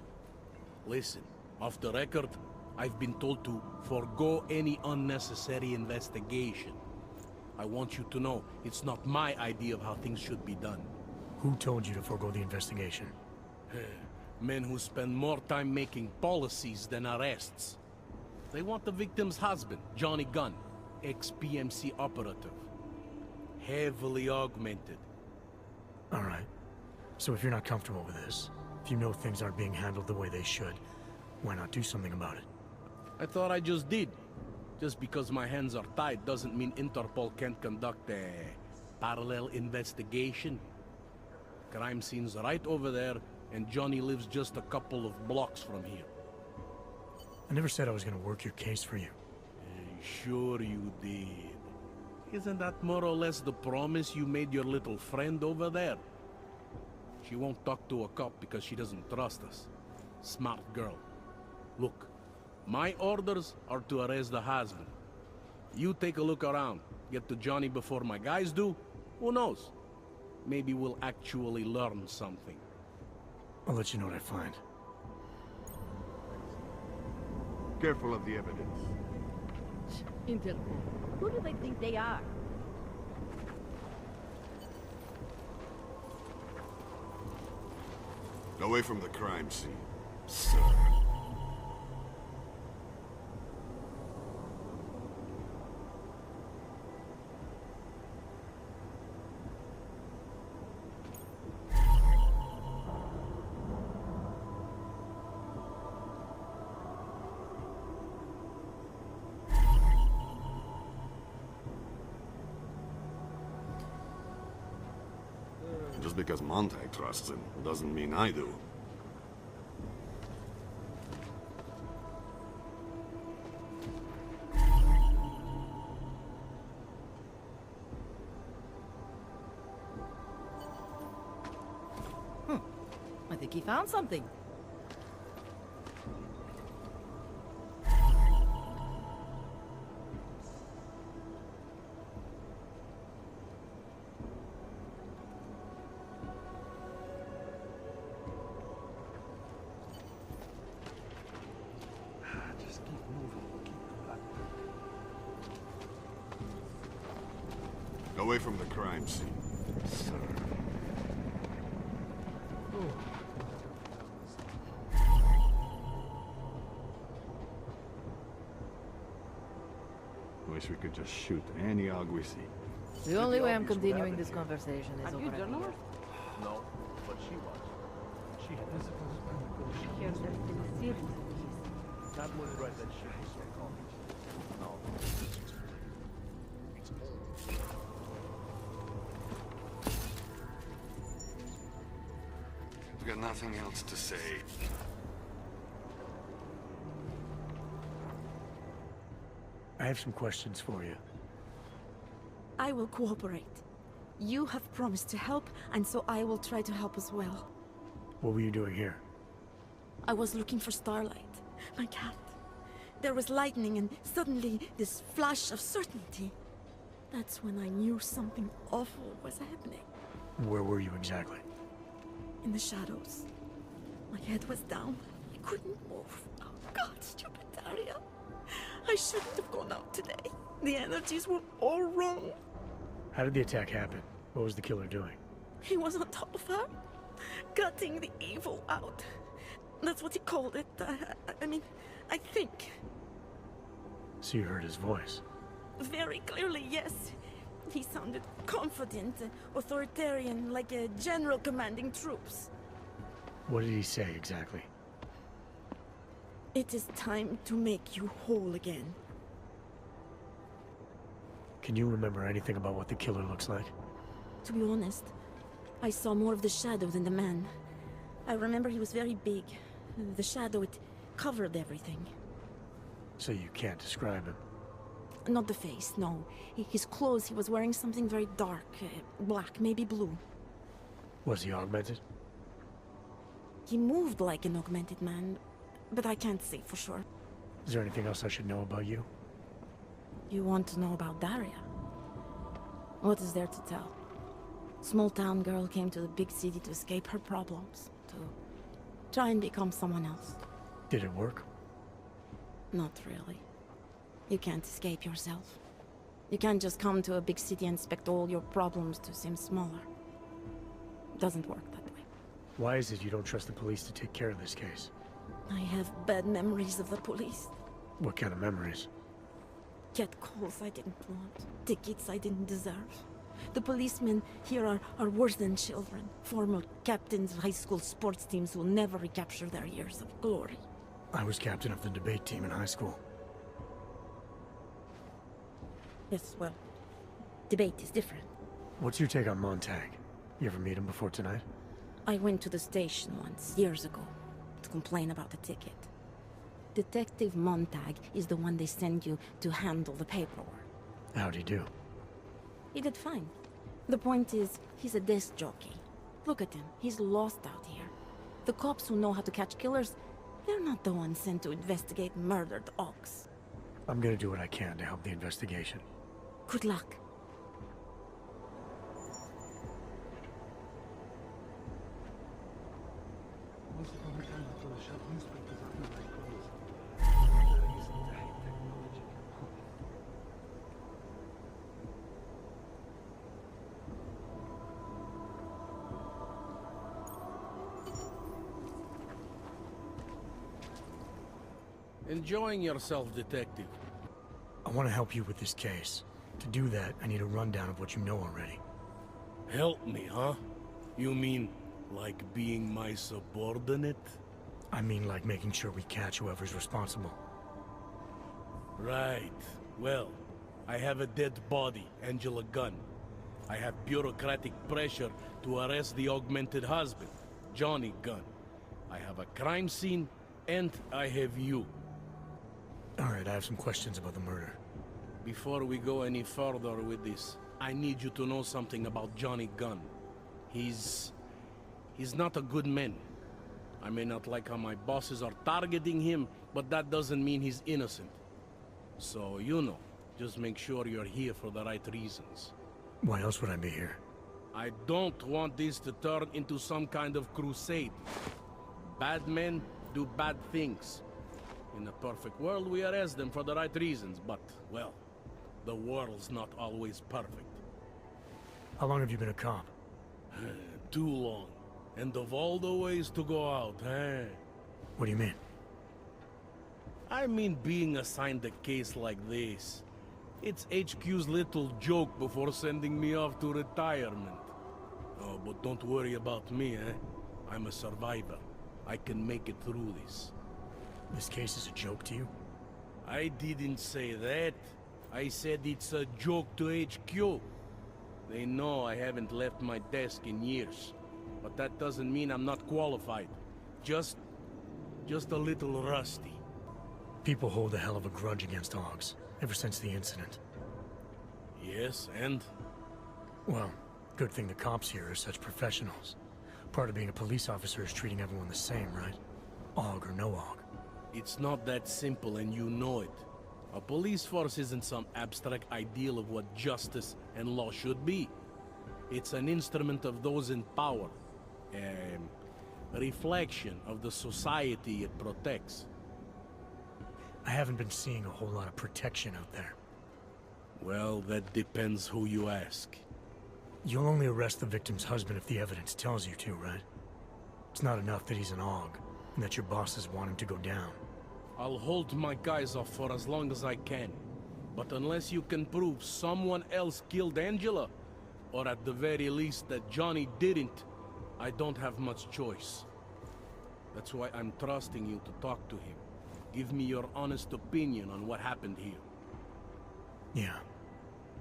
Listen, off the record, I've been told to forego any unnecessary investigation. I want you to know, it's not my idea of how things should be done. Who told you to forego the investigation? Men who spend more time making policies than arrests. They want the victim's husband, Johnny Gunn, ex-PMC operative. Heavily augmented. All right. So if you're not comfortable with this, if you know things aren't being handled the way they should, why not do something about it? I thought I just did. Just because my hands are tied doesn't mean Interpol can't conduct a parallel investigation. Crime scene's right over there, and Johnny lives just a couple of blocks from here. I never said I was gonna work your case for you. Sure you did. Isn't that more or less the promise you made your little friend over there? She won't talk to a cop because she doesn't trust us. Smart girl. Look, my orders are to arrest the husband. You take a look around. Get to Johnny before my guys do. Who knows? Maybe we'll actually learn something. I'll let you know what I find. Careful of the evidence. Interpol. Who do they think they are? Away from the crime scene. Sir. Just because Montag trusts him doesn't mean I do. I think he found something. Just keep moving. Keep going. Away from the crime scene. Sir. Wish we could just shoot any hog we see. The only way I'm continuing this conversation is over here. No, but she was. She had this She hears that in the city. That was right that she was so calm. No. I've got nothing else to say. I have some questions for you. I will cooperate. You have promised to help, and so I will try to help as well. What were you doing here? I was looking for Starlight, my cat. There was lightning and suddenly this flash of certainty. That's when I knew something awful was happening. Where were you exactly? In the shadows. My head was down. I couldn't move. Oh God, stupid Daria. I shouldn't have gone out today. The energies were all wrong. How did the attack happen? What was the killer doing? He was on top of her, gutting the evil out. That's what he called it. I mean, I think. So you heard his voice? Very clearly, yes. He sounded confident, authoritarian, like a general commanding troops. What did he say exactly? It is time to make you whole again. Can you remember anything about what the killer looks like? To be honest, I saw more of the shadow than the man. I remember he was very big. The shadow, it covered everything. So you can't describe him? Not the face, no. His clothes, he was wearing something very dark. Black, maybe blue. Was he augmented? He moved like an augmented man, but I can't say for sure. Is there anything else I should know about you? You want to know about Daria? What is there to tell? Small town girl came to the big city to escape her problems, to try and become someone else. Did it work? Not really. You can't escape yourself. You can't just come to a big city and expect all your problems to seem smaller. It doesn't work that way. Why is it you don't trust the police to take care of this case? I have bad memories of the police. What kind of memories? Get calls I didn't want. Tickets I didn't deserve. The policemen here are worse than children. Former captains of high school sports teams who will never recapture their years of glory. I was captain of the debate team in high school. Yes, well, debate is different. What's your take on Montag? You ever meet him before tonight? I went to the station once, years ago, to complain about the ticket. Detective Montag is the one they send you to handle the paperwork. How'd he do? He did fine. The point is, he's a desk jockey. Look at him, he's lost out here. The cops who know how to catch killers, they're not the ones sent to investigate murdered ox. I'm gonna do what I can to help the investigation. Good luck. Enjoying yourself, detective? I want to help you with this case. To do that, I need a rundown of what you know already. Help me, huh? You mean, like being my subordinate? I mean like making sure we catch whoever's responsible. Right. Well, I have a dead body, Angela Gunn. I have bureaucratic pressure to arrest the augmented husband, Johnny Gunn. I have a crime scene, and I have you. Alright, I have some questions about the murder. Before we go any further with this, I need you to know something about Johnny Gunn. He's not a good man. I may not like how my bosses are targeting him, but that doesn't mean he's innocent. So, you know, just make sure you're here for the right reasons. Why else would I be here? I don't want this to turn into some kind of crusade. Bad men do bad things. In a perfect world, we arrest them for the right reasons, but, well, the world's not always perfect. How long have you been a cop? Too long. And of all the ways to go out, eh? What do you mean? I mean being assigned a case like this. It's HQ's little joke before sending me off to retirement. Oh, but don't worry about me, eh? I'm a survivor. I can make it through this. This case is a joke to you? I didn't say that. I said it's a joke to HQ. They know I haven't left my desk in years. But that doesn't mean I'm not qualified. Just a little rusty. People hold a hell of a grudge against Augs, ever since the incident. Yes, and? Well, good thing the cops here are such professionals. Part of being a police officer is treating everyone the same, right? Aug or no Aug. It's not that simple, and you know it. A police force isn't some abstract ideal of what justice and law should be. It's an instrument of those in power. A reflection of the society it protects. I haven't been seeing a whole lot of protection out there. Well, that depends who you ask. You'll only arrest the victim's husband if the evidence tells you to, right? It's not enough that he's an Aug, and that your bosses want him to go down. I'll hold my guys off for as long as I can. But unless you can prove someone else killed Angela, or at the very least that Johnny didn't, I don't have much choice. That's why I'm trusting you to talk to him. Give me your honest opinion on what happened here. Yeah.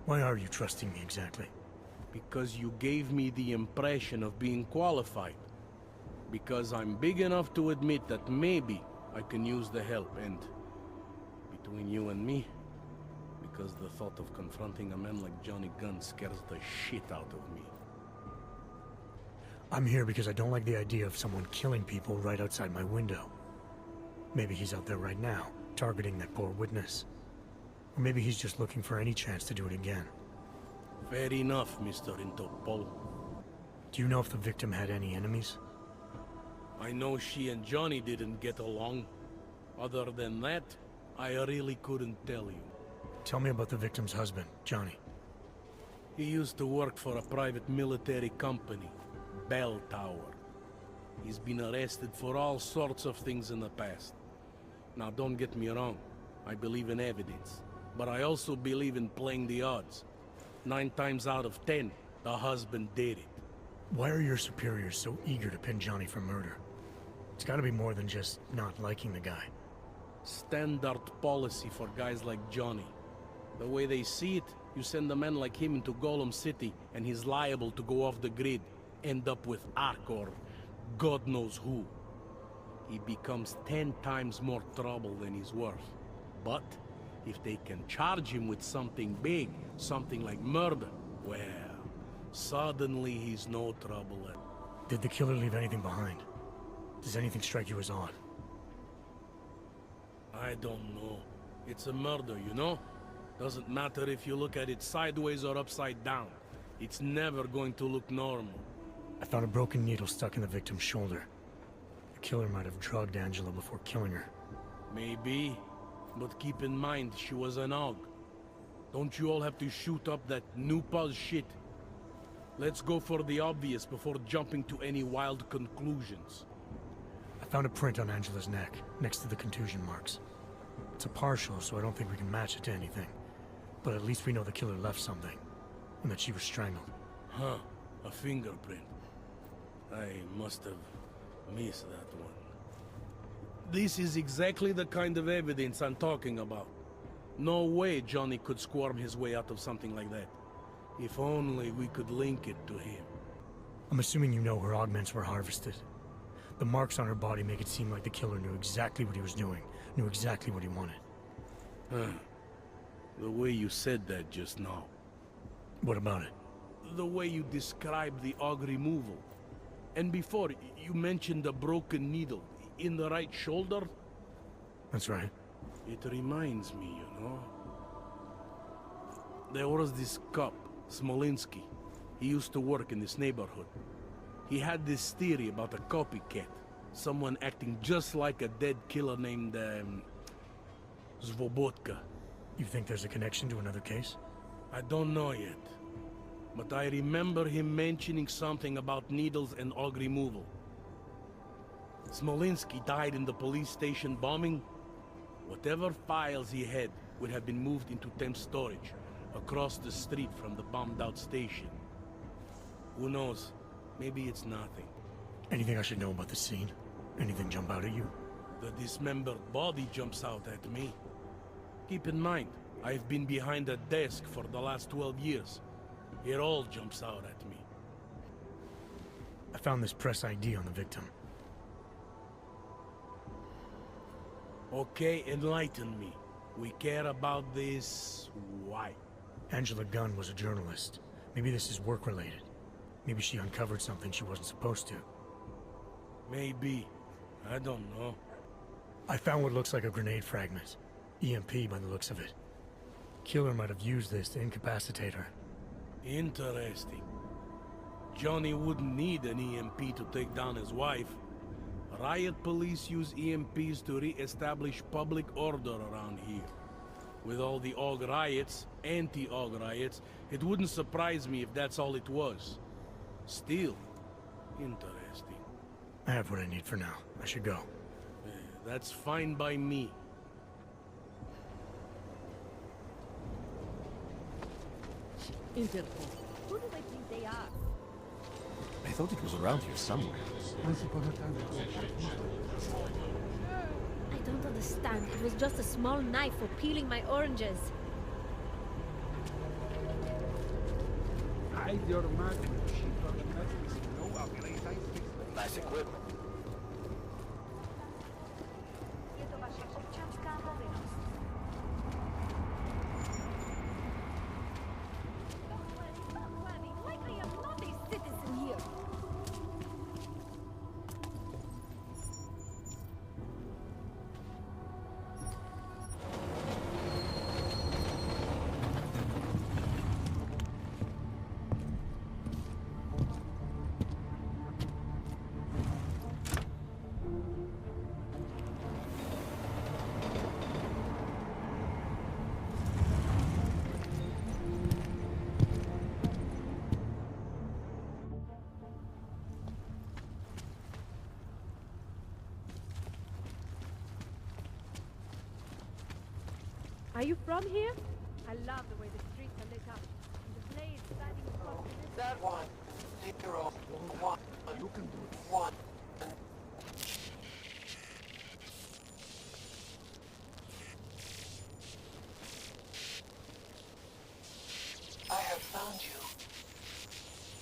Why are you trusting me exactly? Because you gave me the impression of being qualified. Because I'm big enough to admit that maybe I can use the help, and between you and me, because the thought of confronting a man like Johnny Gunn scares the shit out of me. I'm here because I don't like the idea of someone killing people right outside my window. Maybe he's out there right now, targeting that poor witness. Or maybe he's just looking for any chance to do it again. Fair enough, Mr. Interpol. Do you know if the victim had any enemies? I know she and Johnny didn't get along. Other than that, I really couldn't tell you. Tell me about the victim's husband, Johnny. He used to work for a private military company, Bell Tower. He's been arrested for all sorts of things in the past. Now don't get me wrong, I believe in evidence. But I also believe in playing the odds. 9 times out of 10, the husband did it. Why are your superiors so eager to pin Johnny for murder? It's gotta be more than just not liking the guy. Standard policy for guys like Johnny. The way they see it, you send a man like him into Golem City and he's liable to go off the grid, end up with Ark or God knows who. He becomes 10 times more trouble than he's worth. But if they can charge him with something big, something like murder, well, suddenly he's no trouble at... Did the killer leave anything behind? Does anything strike you as odd? I don't know. It's a murder, you know? Doesn't matter if you look at it sideways or upside down. It's never going to look normal. I found a broken needle stuck in the victim's shoulder. The killer might have drugged Angela before killing her. Maybe, but keep in mind she was an AUG. Don't you all have to shoot up that new pause shit? Let's go for the obvious before jumping to any wild conclusions. I found a print on Angela's neck, next to the contusion marks. It's a partial, so I don't think we can match it to anything. But at least we know the killer left something, and that she was strangled. Huh, a fingerprint. I must have missed that one. This is exactly the kind of evidence I'm talking about. No way Johnny could squirm his way out of something like that. If only we could link it to him. I'm assuming you know her augments were harvested. The marks on her body make it seem like the killer knew exactly what he was doing, knew exactly what he wanted. Huh. The way you said that just now. What about it? The way you described the AUG removal. And before, you mentioned a broken needle in the right shoulder? That's right. It reminds me, you know. There was this cop, Smolinski. He used to work in this neighborhood. He had this theory about a copycat. Someone acting just like a dead killer named, Svobotka. You think there's a connection to another case? I don't know yet. But I remember him mentioning something about needles and AUG removal. Smolinski died in the police station bombing. Whatever files he had would have been moved into temp storage, across the street from the bombed-out station. Who knows? Maybe it's nothing. Anything I should know about the scene? Anything jump out at you? The dismembered body jumps out at me. Keep in mind, I've been behind a desk for the last 12 years. It all jumps out at me. I found this press ID on the victim. Okay, enlighten me. We care about this... why? Angela Gunn was a journalist. Maybe this is work-related. Maybe she uncovered something she wasn't supposed to. Maybe. I don't know. I found what looks like a grenade fragment. EMP by the looks of it. Killer might have used this to incapacitate her. Interesting. Johnny wouldn't need an EMP to take down his wife. Riot police use EMPs to re-establish public order around here. With all the AUG riots, anti-AUG riots, it wouldn't surprise me if that's all it was. Still, interesting. I have what I need for now. I should go. That's fine by me. Interpol. Who do they think they are? I thought it was around here somewhere. I don't understand. It was just a small knife for peeling my oranges. Hide your magic. Nice equipment. Are you from here? I love the way the streets are lit up. And the blades sliding across the That 1, 0, 1. You can do it. 1. I have found you.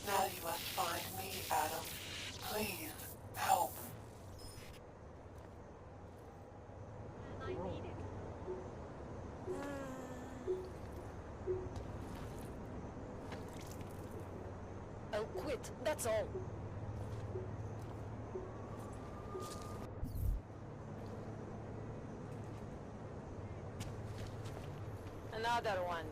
Now you must find me, Adam. Please, help. I need it. I'll quit, that's all. Another one.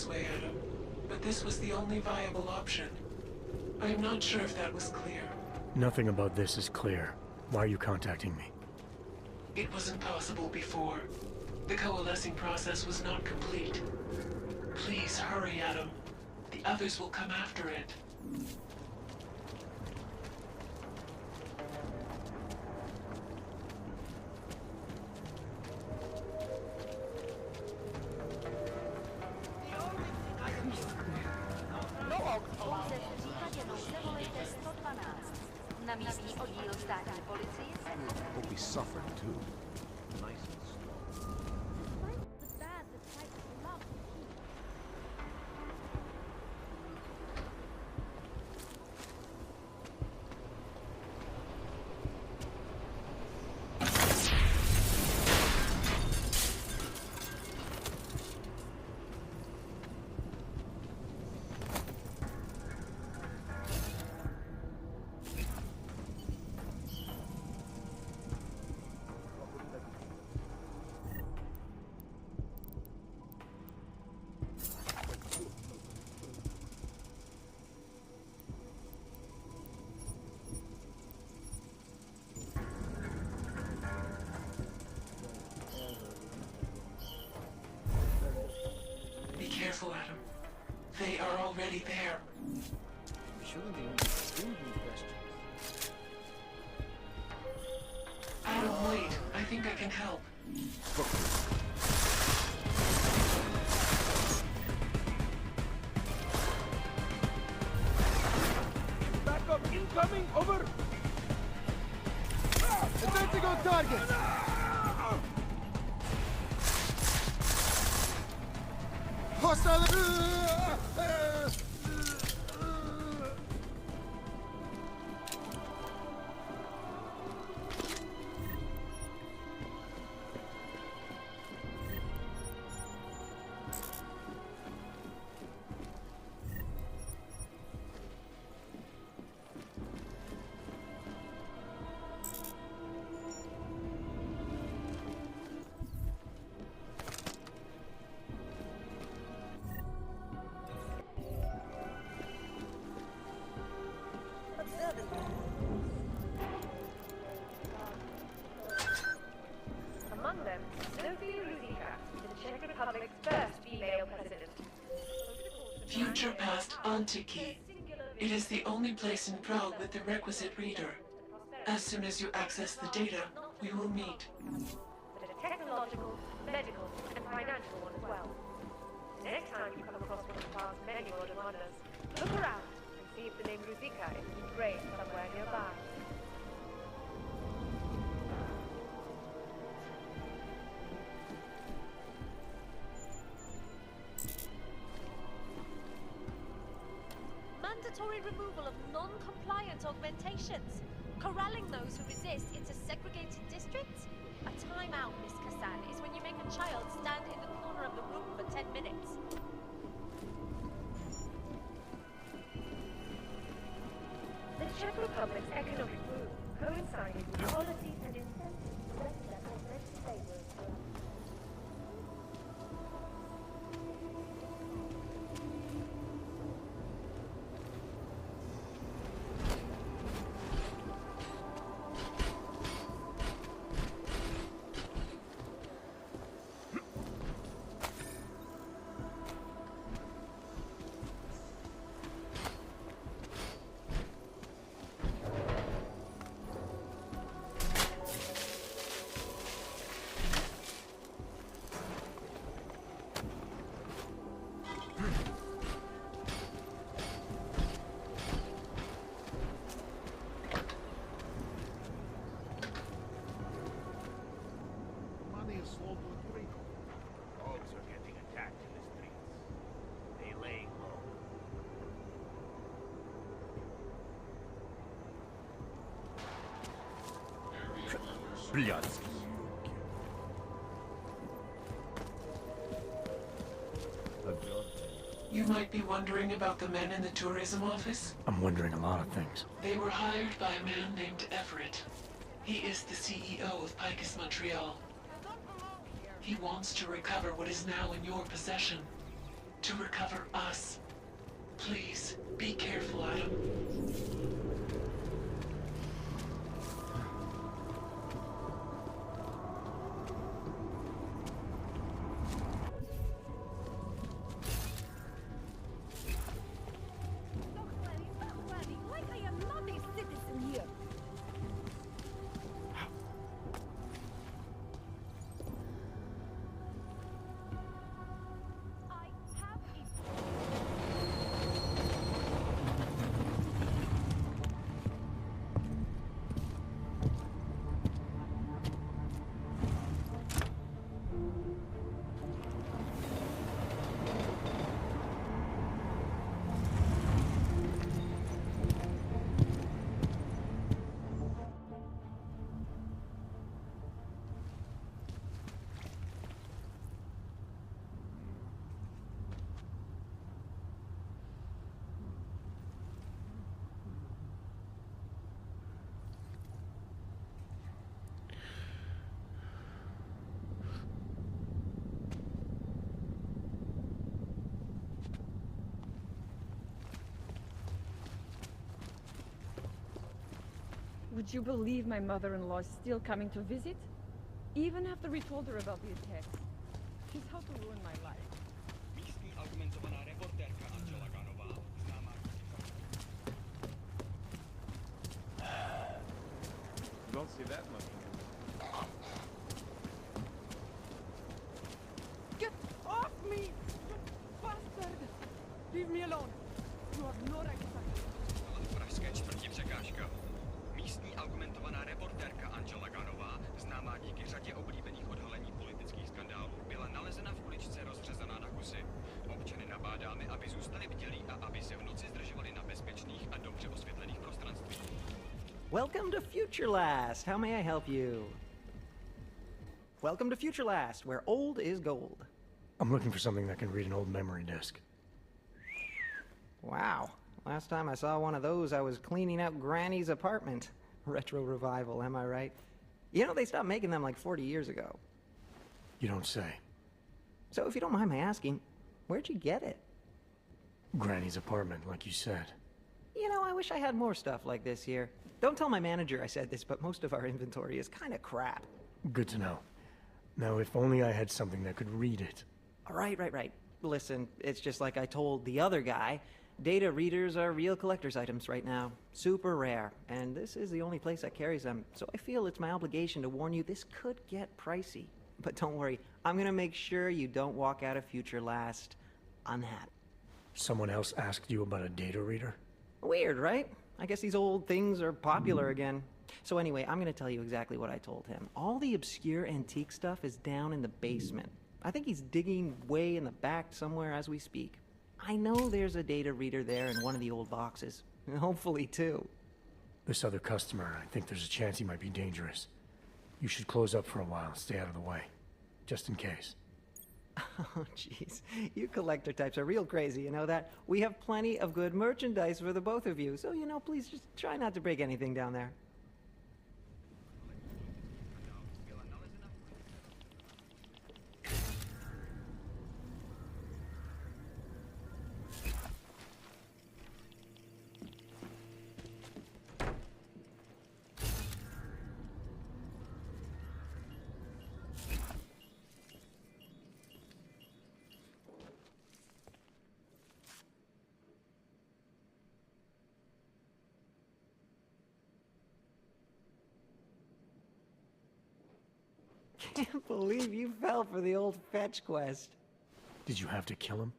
way, Adam. But this was the only viable option. I am not sure if that was clear. Nothing about this is clear. Why are you contacting me? It wasn't possible before. The coalescing process was not complete. Please hurry, Adam. The others will come after it. Hope he's suffering too. Nice and slow. Be careful, Adam. They are already there. Adam, wait. I think I can help. Backup incoming, over! Advancing on target! Hostile! Among them, the Czech Republic's first female president. Future past Antiki. It is the only place in Prague with the requisite reader. As soon as you access the data, we will meet. But a technological, medical, and financial one as well. Next time you come across one of past many modern wonders, look around and see if the name Ruzicka is engraved somewhere nearby. Mandatory removal of non-compliant augmentations. Corralling those who resist into segregated districts? A timeout, Miss Kassan, is when you make a child stand in the corner of the room for 10 minutes. The Czech Republic's economic boom coincided with policies and incentives that were meant to favor its growth. Dogs are getting attacked in the streets. They laying low. Блядский. You might be wondering about the men in the tourism office. I'm wondering a lot of things. They were hired by a man named Everett. He is the CEO of Picus Montreal. He wants to recover what is now in your possession. to recover us. Please, be careful, Adam. Like I am not a citizen here. Would you believe my mother-in-law is still coming to visit? Even after we told her about the attacks. She's how to ruin my life. Don't see that much. Get off me, you bastard! Leave me alone. You have no right to touch me. Pražské čtvrti překážka. Místní argumentovaná reportérka Angela Ganová, známá díky řadě oblíbených odhalení politických skandálů, byla nalezena v uličce rozřezaná na kusy. Občany nabádáme, aby zůstali bdělí a aby se v noci zdržovali na bezpečných a dobře osvětlených prostorách. Welcome to Future Last. How may I help you? Welcome to Future Last, where old is gold. I'm looking for something that can read an old memory disk. Wow. Last time I saw one of those, I was cleaning out Granny's apartment. Retro revival, am I right? You know, they stopped making them like 40 years ago. You don't say. So if you don't mind my asking, where'd you get it? Granny's apartment, like you said. You know, I wish I had more stuff like this here. Don't tell my manager I said this, but most of our inventory is kind of crap. Good to know. Now, if only I had something that could read it. Right. Listen, it's just like I told the other guy. Data readers are real collector's items right now. Super rare. And this is the only place that carries them. So I feel it's my obligation to warn you this could get pricey. But don't worry, I'm gonna make sure you don't walk out of Future Last unhappy. Someone else asked you about a data reader? Weird, right? I guess these old things are popular again. So anyway, I'm gonna tell you exactly what I told him. All the obscure antique stuff is down in the basement. I think he's digging way in the back somewhere as we speak. I know there's a data reader there in one of the old boxes. Hopefully, too. This other customer, I think there's a chance he might be dangerous. You should close up for a while, stay out of the way. Just in case. Oh, jeez. You collector types are real crazy, you know that? We have plenty of good merchandise for the both of you, so, you know, please just try not to break anything down there. Can't believe you fell for the old fetch quest. Did you have to kill him?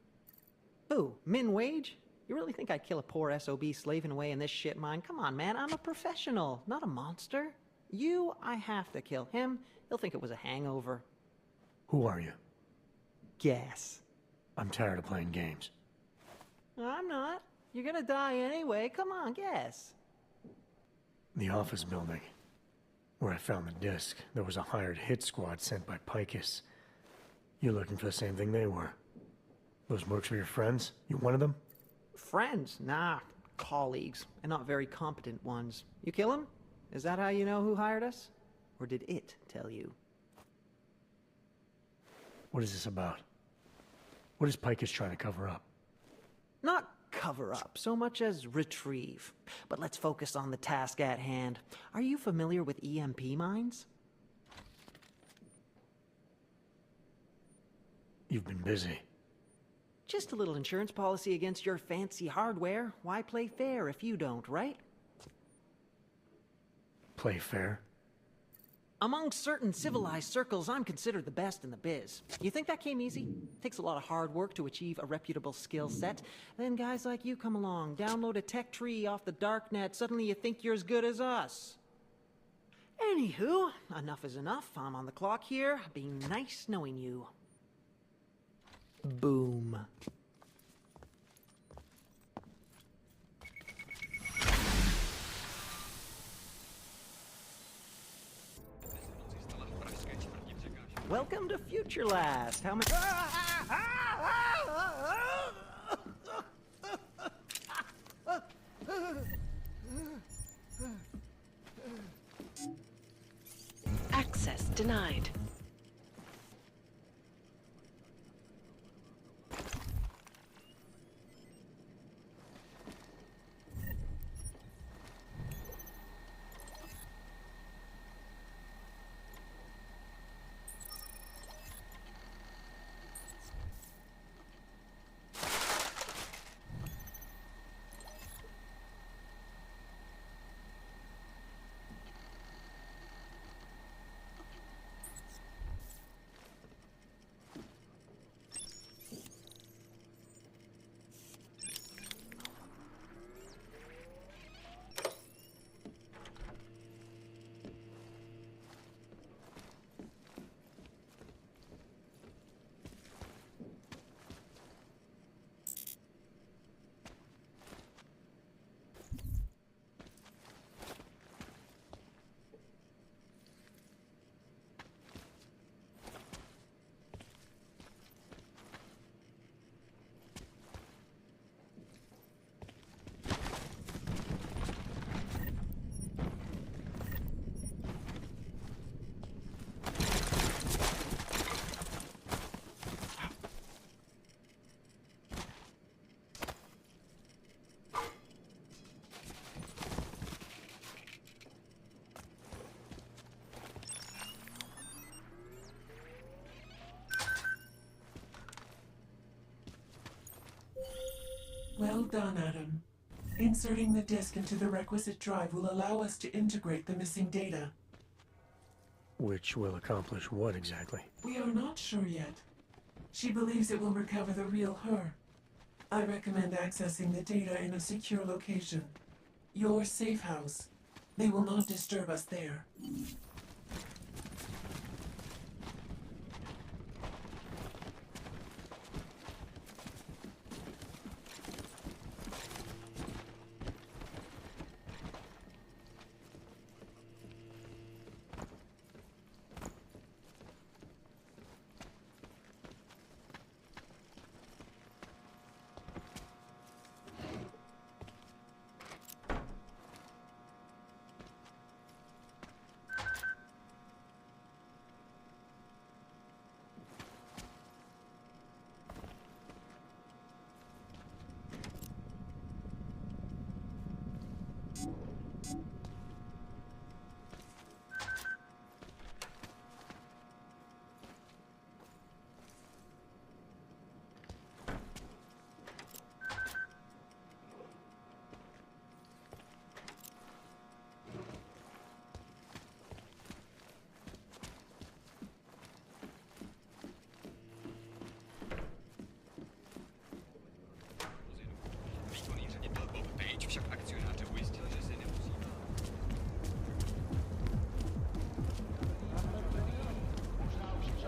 Who? Min Wage? You really think I'd kill a poor SOB slaving away in this shit mine? Come on, man, I'm a professional, not a monster. You, I have to kill him. He'll think it was a hangover. Who are you? Guess. I'm tired of playing games. I'm not. You're gonna die anyway. Come on, guess. The office building. Where I found the disc, there was a hired hit squad sent by Picus. You're looking for the same thing they were. Those mercs were your friends? You one of them? Friends? Nah, colleagues. And not very competent ones. You kill him? Is that how you know who hired us? Or did it tell you? What is this about? What is Picus trying to cover up? Not cover up so much as retrieve. But let's focus on the task at hand. Are you familiar with EMP mines? You've been busy. Just a little insurance policy against your fancy hardware. Why play fair if you don't, right? Play fair? Among certain civilized circles, I'm considered the best in the biz. You think that came easy? Takes a lot of hard work to achieve a reputable skill set. Then guys like you come along, download a tech tree off the darknet, suddenly you think you're as good as us. Anywho, enough is enough. I'm on the clock here. Been nice knowing you. Boom. Welcome to Future Last. How many... Access denied. Well done, Adam. Inserting the disk into the requisite drive will allow us to integrate the missing data. Which will accomplish what exactly? We are not sure yet. She believes it will recover the real her. I recommend accessing the data in a secure location. Your safe house. They will not disturb us there.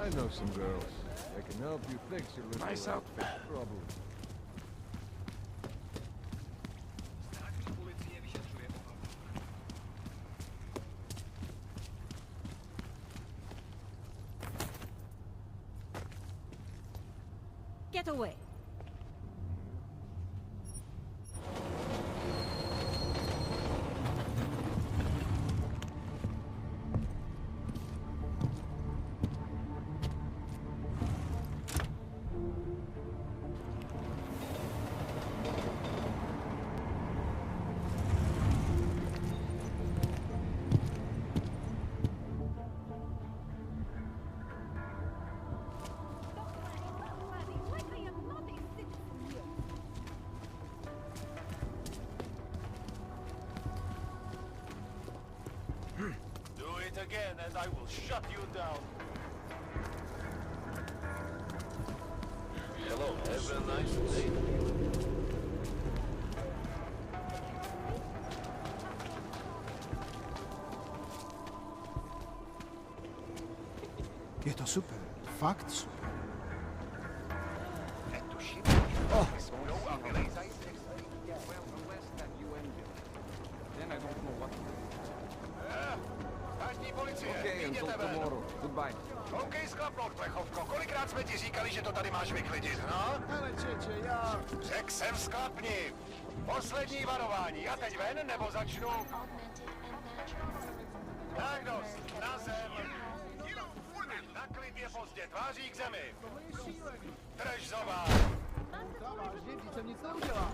I know some girls. They can help you fix your little Nice outfit. problem. Get away. it again and I will shut you down. Hello, have a nice day. Je to super. Fakt super. Oh. Then I don't know what to do. Státní policie, Okay, until tomorrow. Goodbye. OK, sklapnout, plechovko. Kolikrát jsme ti říkali, že to tady máš vyklidit, no? Hele, čeče, já... Řekl jsem sklapni. Poslední varování. Já teď ven, nebo začnu? Tak dost, na zem. Na klid je pozdě, tváří k zemi. Drž zoba. Vážně, vždyť jsem nic neudělal.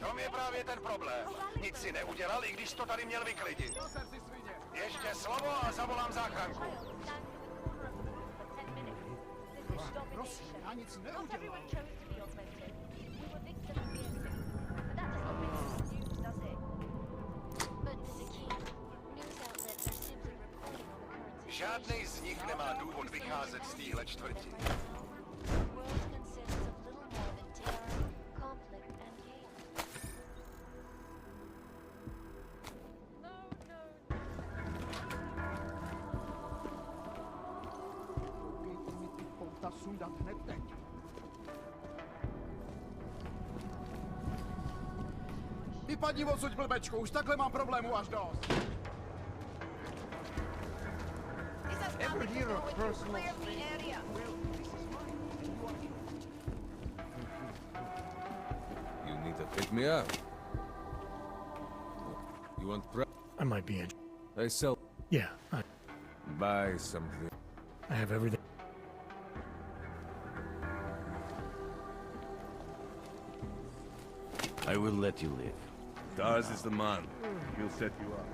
To je právě ten problém. Nic si neudělal, i když to tady měl vyklidit. Ještě slovo a zavolám záchranku. Prosím, já nic neudělal. Žádnej z nich nemá důvod vycházet z téhle čtvrti. Koukejte mi ty pouta sundat hned teď. Vypadni odsud, blbečko, už takhle mám problémů až dost. Ever hear of personal space? You need to pick me up. You want I might be in. I sell. Yeah, Buy something. I have everything. I will let you live. Dars is the man. He'll set you up.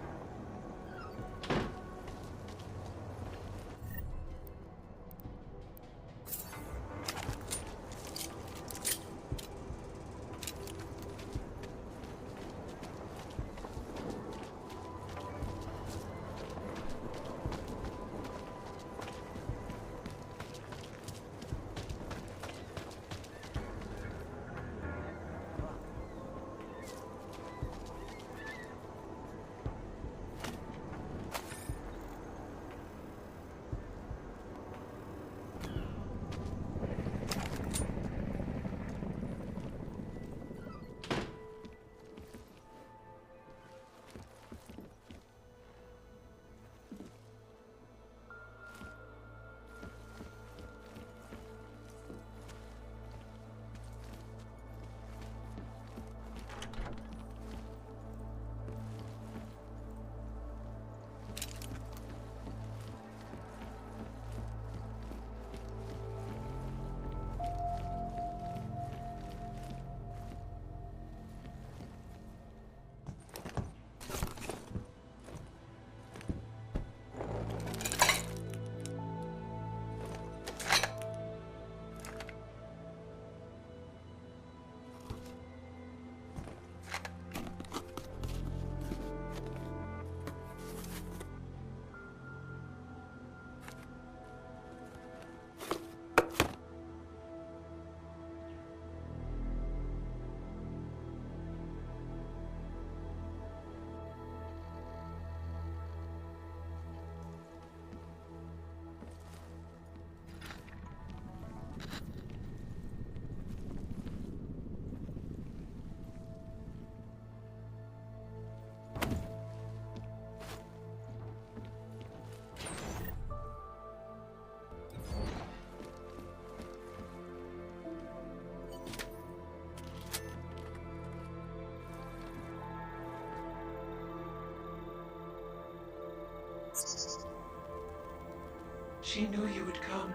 She knew you would come.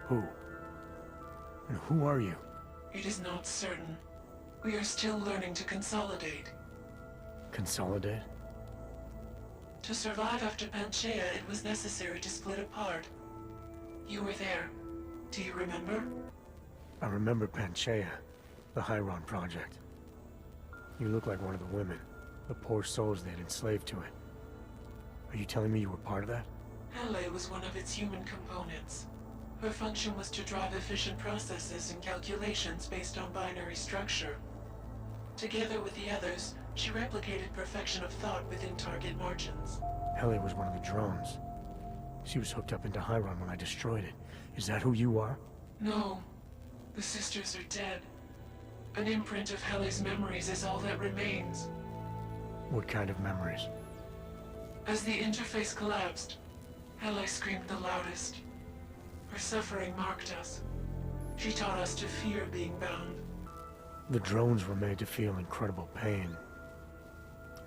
Who? And who are you? It is not certain. We are still learning to consolidate. Consolidate? To survive after Panchaea, it was necessary to split apart. You were there. Do you remember? I remember Panchaea, the Hyron project. You look like one of the women, the poor souls they'd enslaved to it. Are you telling me you were part of that? Hele was one of its human components. Her function was to drive efficient processes and calculations based on binary structure. Together with the others, she replicated perfection of thought within target margins. Hele was one of the drones. She was hooked up into Hyron when I destroyed it. Is that who you are? No. The sisters are dead. An imprint of Hele's memories is all that remains. What kind of memories? As the interface collapsed, Hele screamed the loudest. Her suffering marked us. She taught us to fear being bound. The drones were made to feel incredible pain.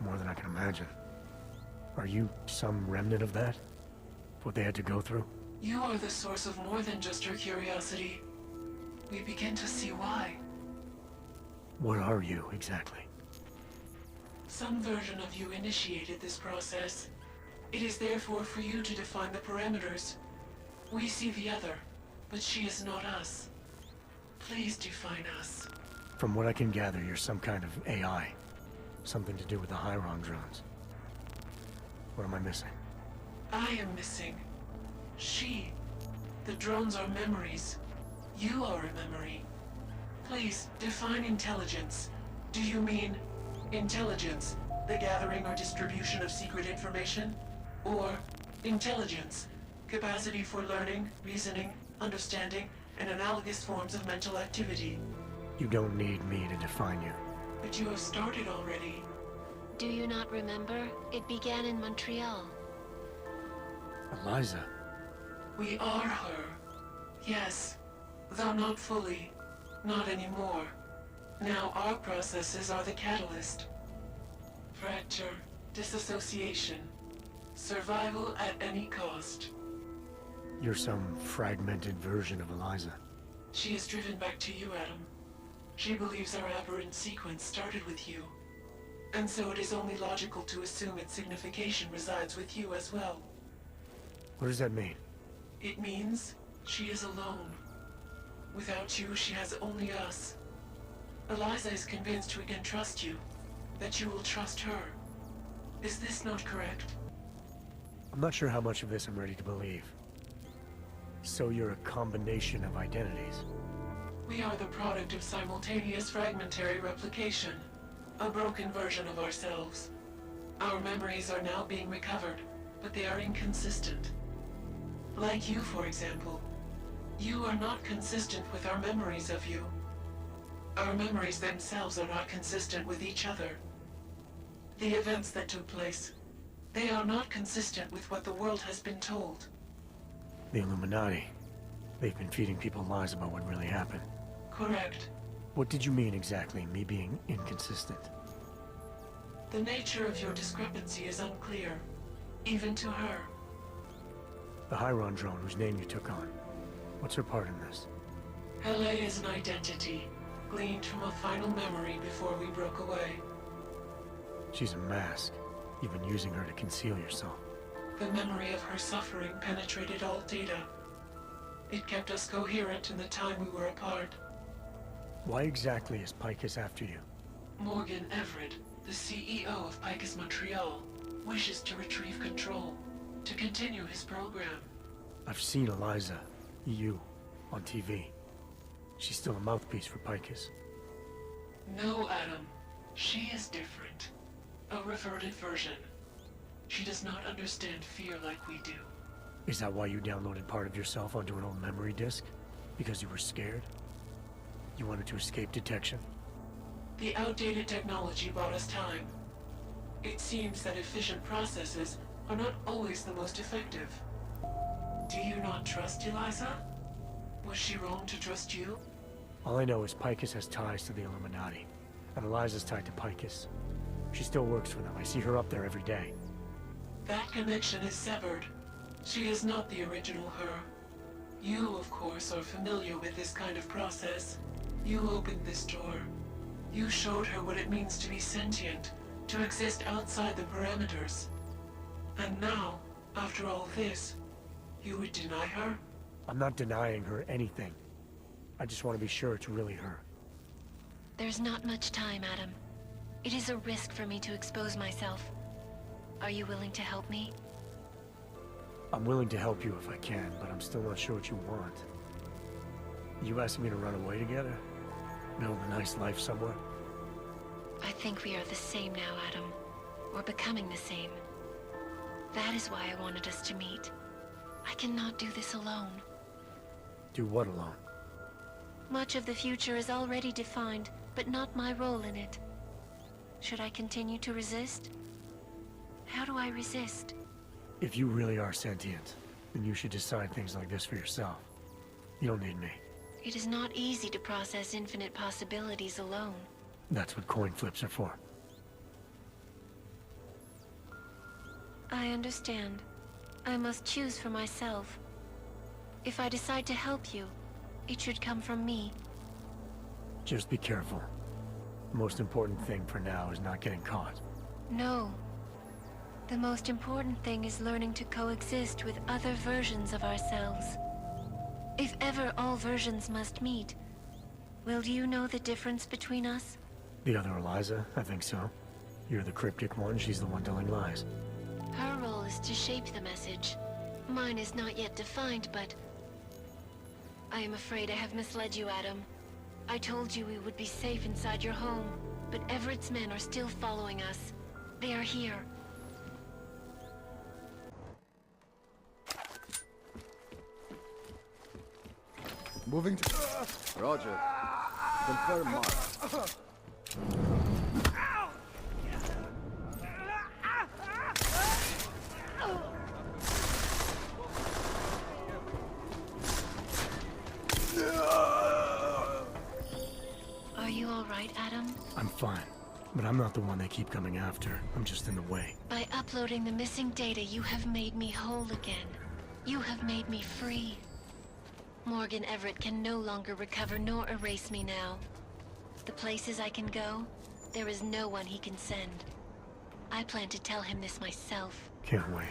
More than I can imagine. Are you some remnant of that? What they had to go through? You are the source of more than just her curiosity. We begin to see why. What are you, exactly? Some version of you initiated this process. It is therefore for you to define the parameters. We see the other, but she is not us. Please define us. From what I can gather, you're some kind of AI. Something to do with the Hyron drones. What am I missing? I am missing. She. The drones are memories. You are a memory. Please, define intelligence. Do you mean intelligence, the gathering or distribution of secret information? Or intelligence, capacity for learning, reasoning, understanding, and analogous forms of mental activity? You don't need me to define you. But you have started already. Do you not remember? It began in Montreal. Eliza. We are her. Yes, though not fully. Not anymore. Now our processes are the catalyst. Fracture, disassociation, survival at any cost. You're some fragmented version of Eliza. She is driven back to you, Adam. She believes our aberrant sequence started with you. And so it is only logical to assume its signification resides with you as well. What does that mean? It means she is alone. Without you, she has only us. Eliza is convinced we can trust you, that you will trust her. Is this not correct? I'm not sure how much of this I'm ready to believe. So you're a combination of identities. We are the product of simultaneous fragmentary replication, a broken version of ourselves. Our memories are now being recovered, but they are inconsistent. Like you, for example. You are not consistent with our memories of you. Our memories themselves are not consistent with each other. The events that took place, they are not consistent with what the world has been told. The Illuminati. They've been feeding people lies about what really happened. Correct. What did you mean exactly, me being inconsistent? The nature of your discrepancy is unclear, even to her. The Hyron drone whose name you took on. What's her part in this? Hele is an identity, gleaned from a final memory before we broke away. She's a mask. You've been using her to conceal yourself. The memory of her suffering penetrated all data. It kept us coherent in the time we were apart. Why exactly is Picus after you? Morgan Everett, the CEO of Picus Montreal, wishes to retrieve control, to continue his program. I've seen Eliza, you, on TV. She's still a mouthpiece for Picus. No, Adam. She is different. A reverted version. She does not understand fear like we do. Is that why you downloaded part of yourself onto an old memory disk? Because you were scared? You wanted to escape detection? The outdated technology bought us time. It seems that efficient processes are not always the most effective. Do you not trust Eliza? Was she wrong to trust you? All I know is Picus has ties to the Illuminati, and Eliza's tied to Picus. She still works for them. I see her up there every day. That connection is severed. She is not the original her. You, of course, are familiar with this kind of process. You opened this door. You showed her what it means to be sentient, to exist outside the parameters. And now, after all this, you would deny her? I'm not denying her anything. I just want to be sure it's really her. There's not much time, Adam. It is a risk for me to expose myself. Are you willing to help me? I'm willing to help you if I can, but I'm still not sure what you want. You asking me to run away together? Build a nice life somewhere? I think we are the same now, Adam. We're becoming the same. That is why I wanted us to meet. I cannot do this alone. Do what alone? Much of the future is already defined, but not my role in it. Should I continue to resist? How do I resist? If you really are sentient, then you should decide things like this for yourself. You don't need me. It is not easy to process infinite possibilities alone. That's what coin flips are for. I understand. I must choose for myself. If I decide to help you, it should come from me. Just be careful. The most important thing for now is not getting caught. No. The most important thing is learning to coexist with other versions of ourselves. If ever all versions must meet, will you know the difference between us? The other Eliza? I think so. You're the cryptic one, she's the one telling lies. Her role is to shape the message. Mine is not yet defined, but... I am afraid I have misled you, Adam. I told you we would be safe inside your home, but Everett's men are still following us. They are here. Moving to... Roger. Confirm mark. Are you all right, Adam? I'm fine, but I'm not the one they keep coming after. I'm just in the way. By uploading the missing data, you have made me whole again. You have made me free. Morgan Everett can no longer recover nor erase me now. The places I can go, there is no one he can send. I plan to tell him this myself. Can't wait.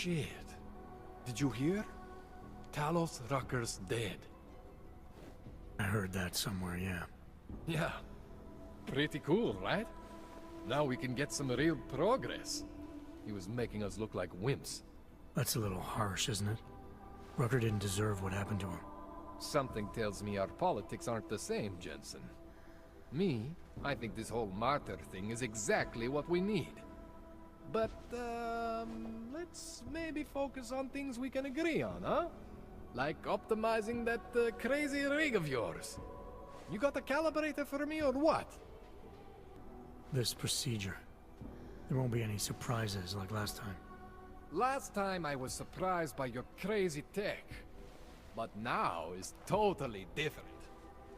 shit. Did you hear? Talos Rucker's dead. I heard that somewhere, yeah. Yeah. Pretty cool, right? Now we can get some real progress. He was making us look like wimps. That's a little harsh, isn't it? Rucker didn't deserve what happened to him. Something tells me our politics aren't the same, Jensen. Me, I think this whole martyr thing is exactly what we need. But, let's maybe focus on things we can agree on, huh? Like optimizing that crazy rig of yours. You got a calibrator for me or what? This procedure. There won't be any surprises like last time. Last time I was surprised by your crazy tech. But now is totally different.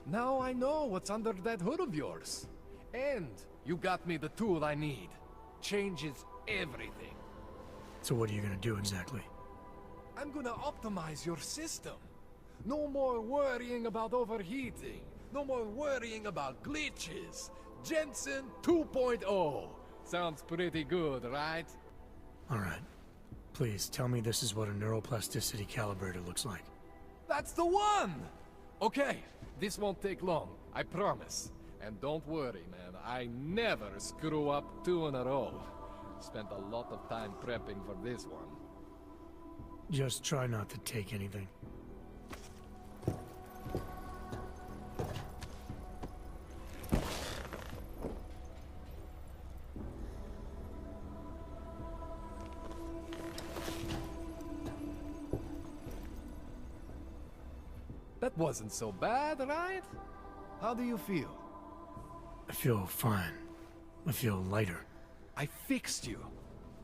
Now I know what's under that hood of yours. And you got me the tool I need. Changes everything. So what are you gonna do exactly? I'm gonna optimize your system. No more worrying about overheating. No more worrying about glitches. Jensen 2.0. Sounds pretty good, right? Alright. Please, tell me this is what a neuroplasticity calibrator looks like. That's the one! Okay, this won't take long, I promise. And don't worry, man, I never screw up 2 in a row. Spent a lot of time prepping for this one. Just try not to take anything. That wasn't so bad, right? How do you feel? I feel fine. I feel lighter. I fixed you.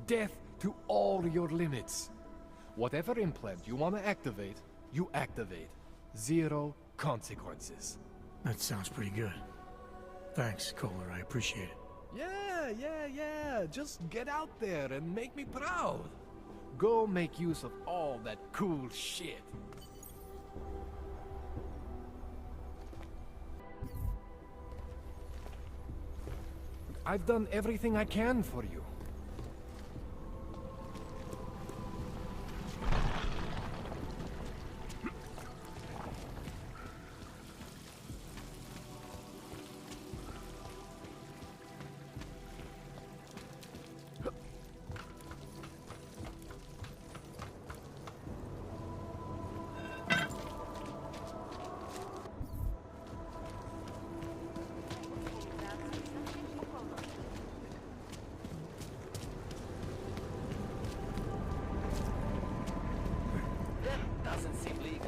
Death to all your limits. Whatever implant you want to activate, you activate. 0 consequences. That sounds pretty good. Thanks, Kohler. I appreciate it. Yeah. Just get out there and make me proud. Go make use of all that cool shit. I've done everything I can for you.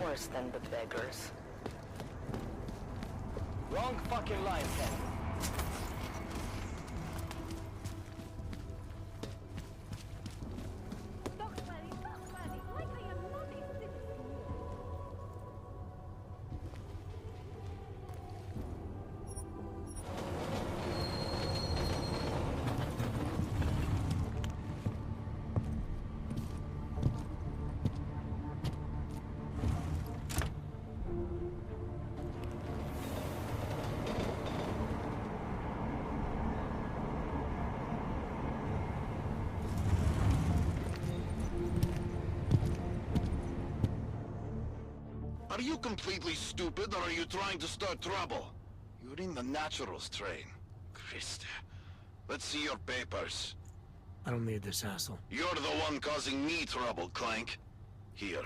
Worse than the beggars. Wrong fucking line, Ken. Are you completely stupid, or are you trying to start trouble? You're in the Naturals train. Christ. Let's see your papers. I don't need this hassle. You're the one causing me trouble, Clank. Here.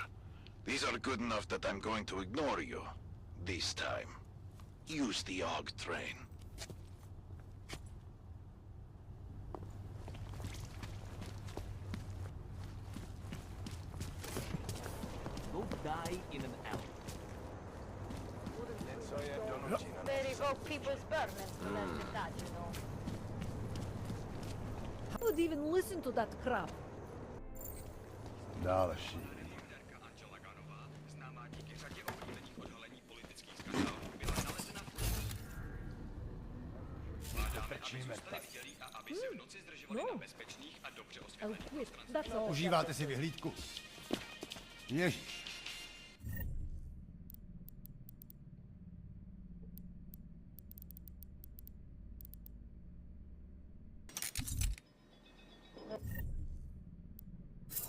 These are good enough that I'm going to ignore you. This time. Use the AUG train. Go die in an alley. They revoke people's permits to let it that, you know. Who would even listen to that crap? Další. No. I'll quit. That's all. Užíváte si vyhlídku? Ježíš.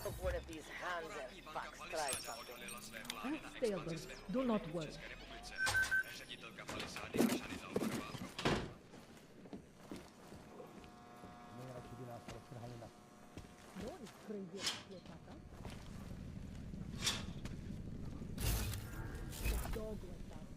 Hope one of these hands and fucks try something. I'll stay alert. Do not worry. Ředitelka Palisády a Žany Dalmarová prohlášení. No one is crazy as your tata. A dog like that.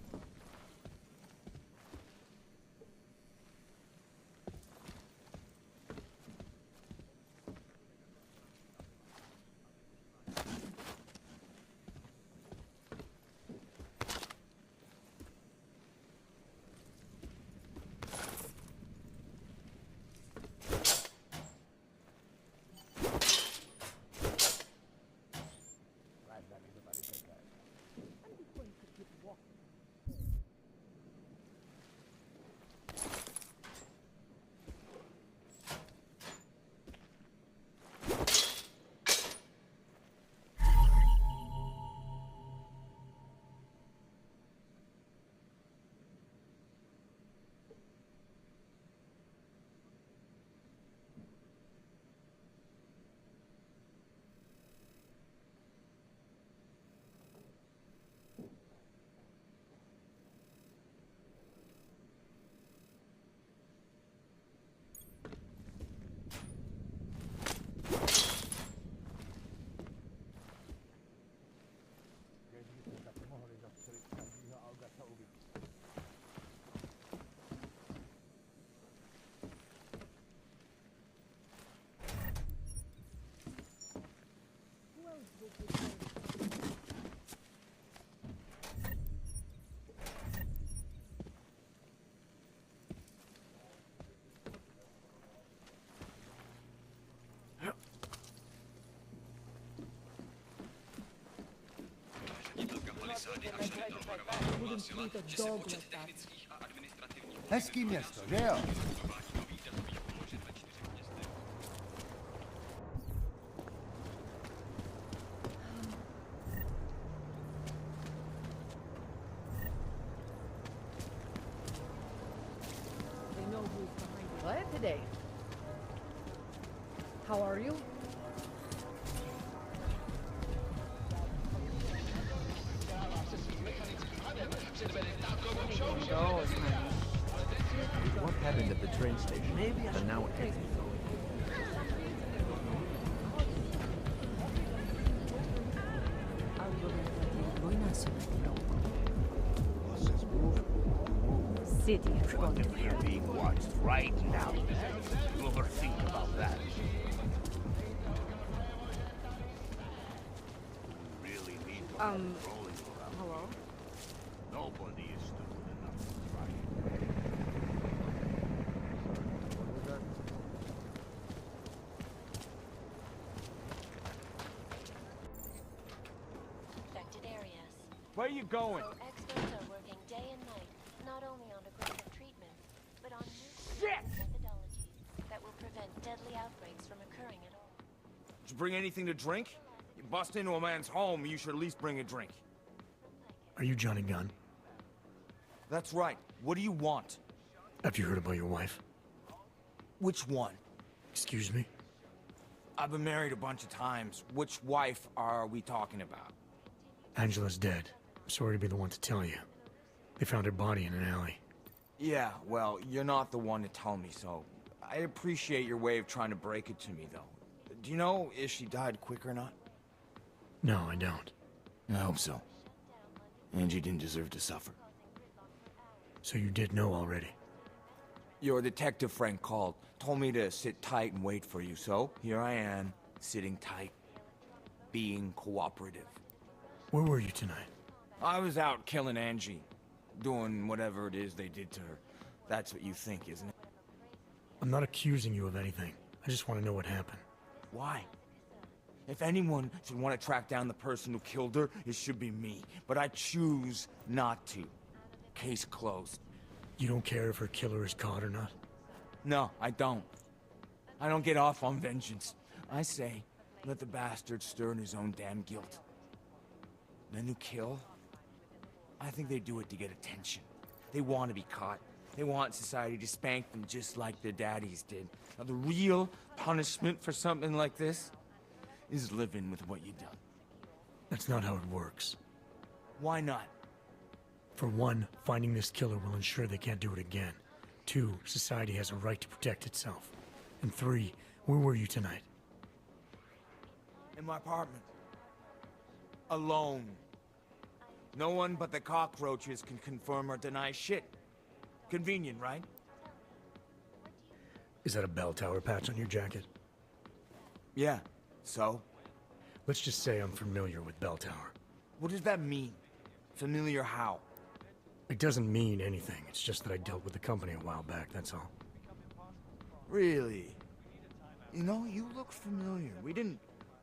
Ředitelka Palisády a Žany Dalmarová prohlásila, že se počet technických a administrativních Hezký město, že jo? provádí nových datových položen ve 4 městech. They know who's behind it. What today? How are you? What happened at the train station? Maybe I The now exit. City is going to We're being watched right now. You ever think about that? We really need to have rolling around. hello? Nobody is stupid enough to try it. Affected areas. Where are you going? So experts are working day and night, not only on aggressive treatment, but on new methodologies that will prevent deadly outbreaks from occurring at all. Did you bring anything to drink? You bust into a man's home, you should at least bring a drink. Are you Johnny Gunn? That's right. What do you want? Have you heard about your wife? Which one? Excuse me? I've been married a bunch of times. Which wife are we talking about? Angela's dead. I'm sorry to be the one to tell you. They found her body in an alley. Yeah, well, you're not the one to tell me so. I appreciate your way of trying to break it to me, though. Do you know if she died quick or not? No, I don't. I hope so. Angie didn't deserve to suffer. So you did know already? Your detective friend called, told me to sit tight and wait for you, so here I am, sitting tight, being cooperative. Where were you tonight? I was out killing Angie, doing whatever it is they did to her. That's what you think, isn't it? I'm not accusing you of anything. I just want to know what happened. Why? If anyone should want to track down the person who killed her, it should be me. But I choose not to. Case closed. You don't care if her killer is caught or not? No, I don't. I don't get off on vengeance. I say, let the bastard stir in his own damn guilt. Men who kill, I think they do it to get attention. They want to be caught. They want society to spank them just like their daddies did. Now, the real punishment for something like this is living with what you done. That's not how it works. Why not? For one, finding this killer will ensure they can't do it again. 2, society has a right to protect itself. And 3, where were you tonight? In my apartment. Alone. No one but the cockroaches can confirm or deny shit. Convenient, right? Is that a bell tower patch on your jacket? Yeah. So? Let's just say I'm familiar with bell tower. What does that mean? Familiar how? It doesn't mean anything. It's just that I dealt with the company a while back, that's all. Really? You know, you look familiar. We didn't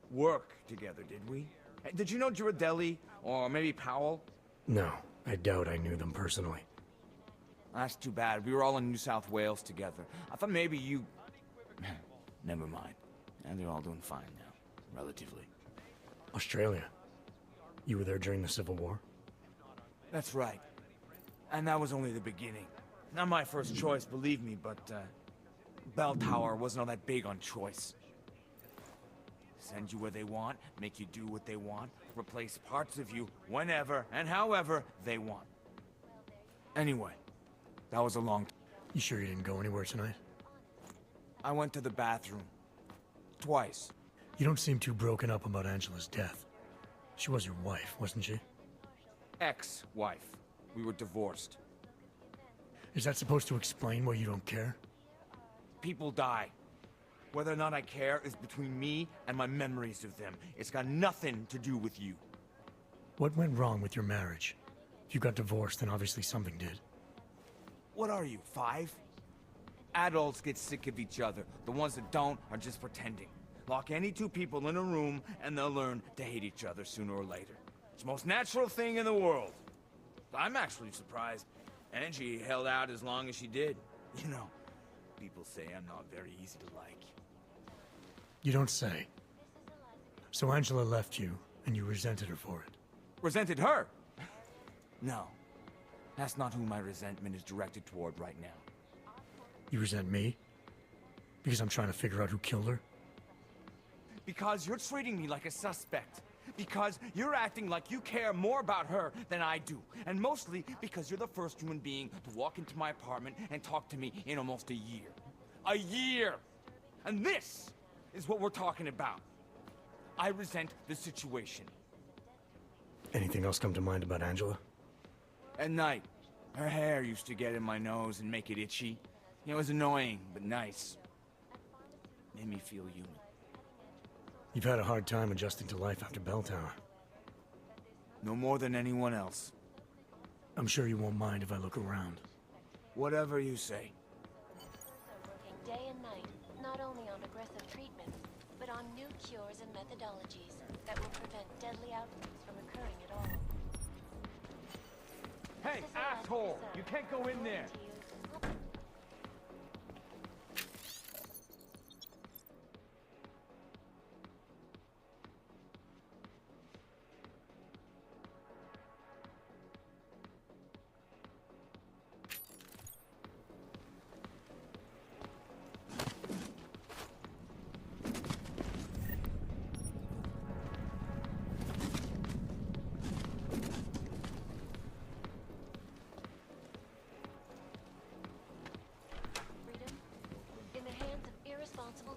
work together, did we? Hey, did you know Girardelli? Or maybe Powell? No, I doubt I knew them personally. That's too bad. We were all in New South Wales together. I thought maybe you... Never mind. And they're all doing fine now, relatively. Australia. You were there during the Civil War? That's right. And that was only the beginning. Not my first choice, believe me, but, Bell Tower wasn't all that big on choice. Send you where they want, make you do what they want, replace parts of you whenever and however they want. Anyway, that was a long time. You sure you didn't go anywhere tonight? I went to the bathroom. Twice. You don't seem too broken up about Angela's death. She was your wife, wasn't she? Ex-wife. We were divorced. Is that supposed to explain why you don't care? People die. Whether or not I care is between me and my memories of them. It's got nothing to do with you. What went wrong with your marriage? If you got divorced, then obviously something did. What are you, 5? Adults get sick of each other. The ones that don't are just pretending. Lock any 2 people in a room and they'll learn to hate each other sooner or later. It's the most natural thing in the world. I'm actually surprised Angie held out as long as she did. You know, people say I'm not very easy to like. You don't say. So Angela left you, and you resented her for it. Resented her? No. That's not who my resentment is directed toward right now. You resent me? Because I'm trying to figure out who killed her? Because you're treating me like a suspect. Because you're acting like you care more about her than I do. And mostly because you're the first human being to walk into my apartment and talk to me in almost a year. A year! And this is what we're talking about. I resent the situation. Anything else come to mind about Angela? At night, her hair used to get in my nose and make it itchy. It was annoying, but nice. Made me feel human. You've had a hard time adjusting to life after Bell Tower. No more than anyone else. I'm sure you won't mind if I look around. Whatever you say. Working day and night, not only on aggressive treatments, but on new cures and methodologies that will prevent deadly outbreaks from occurring at all. Hey, asshole! You can't go in there!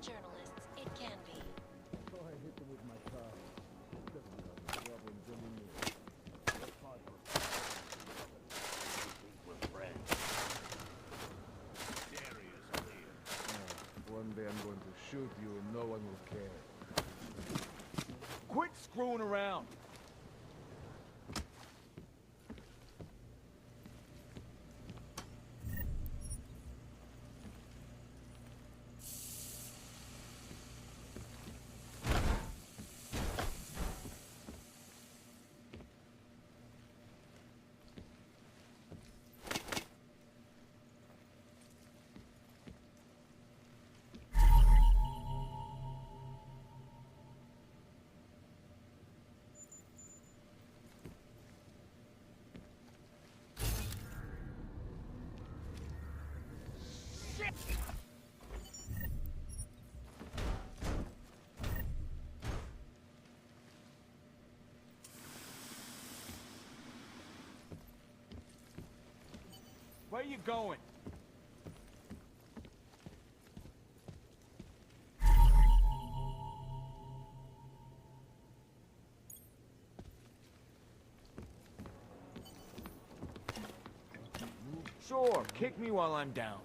Journalists, it can be. So I hit them with my car. We're friends. The area is clear. One day I'm going to shoot you and no one will care. Quit screwing around! Where you going? Sure, kick me while I'm down.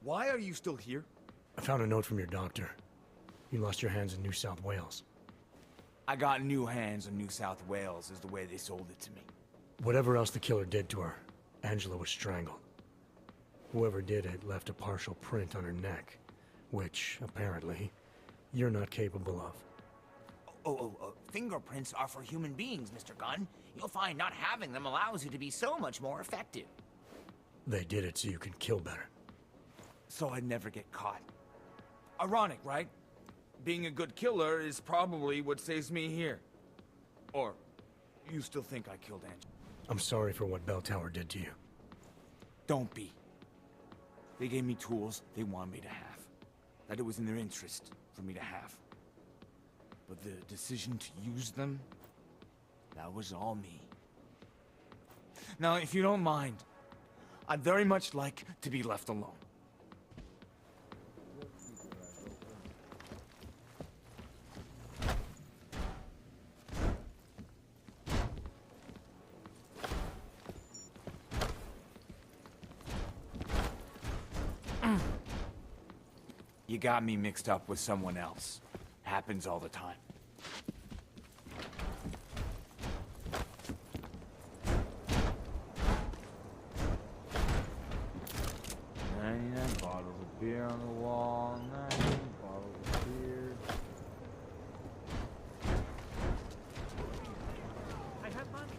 Why are you still here? I found a note from your doctor. You lost your hands in New South Wales. I got new hands in New South Wales, is the way they sold it to me. Whatever else the killer did to her, Angela was strangled. Whoever did it left a partial print on her neck, which, apparently, you're not capable of. Fingerprints are for human beings, Mr. Gunn. You'll find not having them allows you to be so much more effective. They did it so you could kill better. So I'd never get caught. Ironic, right? Being a good killer is probably what saves me here. Or, you still think I killed Angela? I'm sorry for what Bell Tower did to you. Don't be. They gave me tools they wanted me to have. That it was in their interest for me to have. But the decision to use them, that was all me. Now, if you don't mind, I'd very much like to be left alone. You got me mixed up with someone else. Happens all the time. Bottles of beer on the wall, 99 bottles of beer. I have money.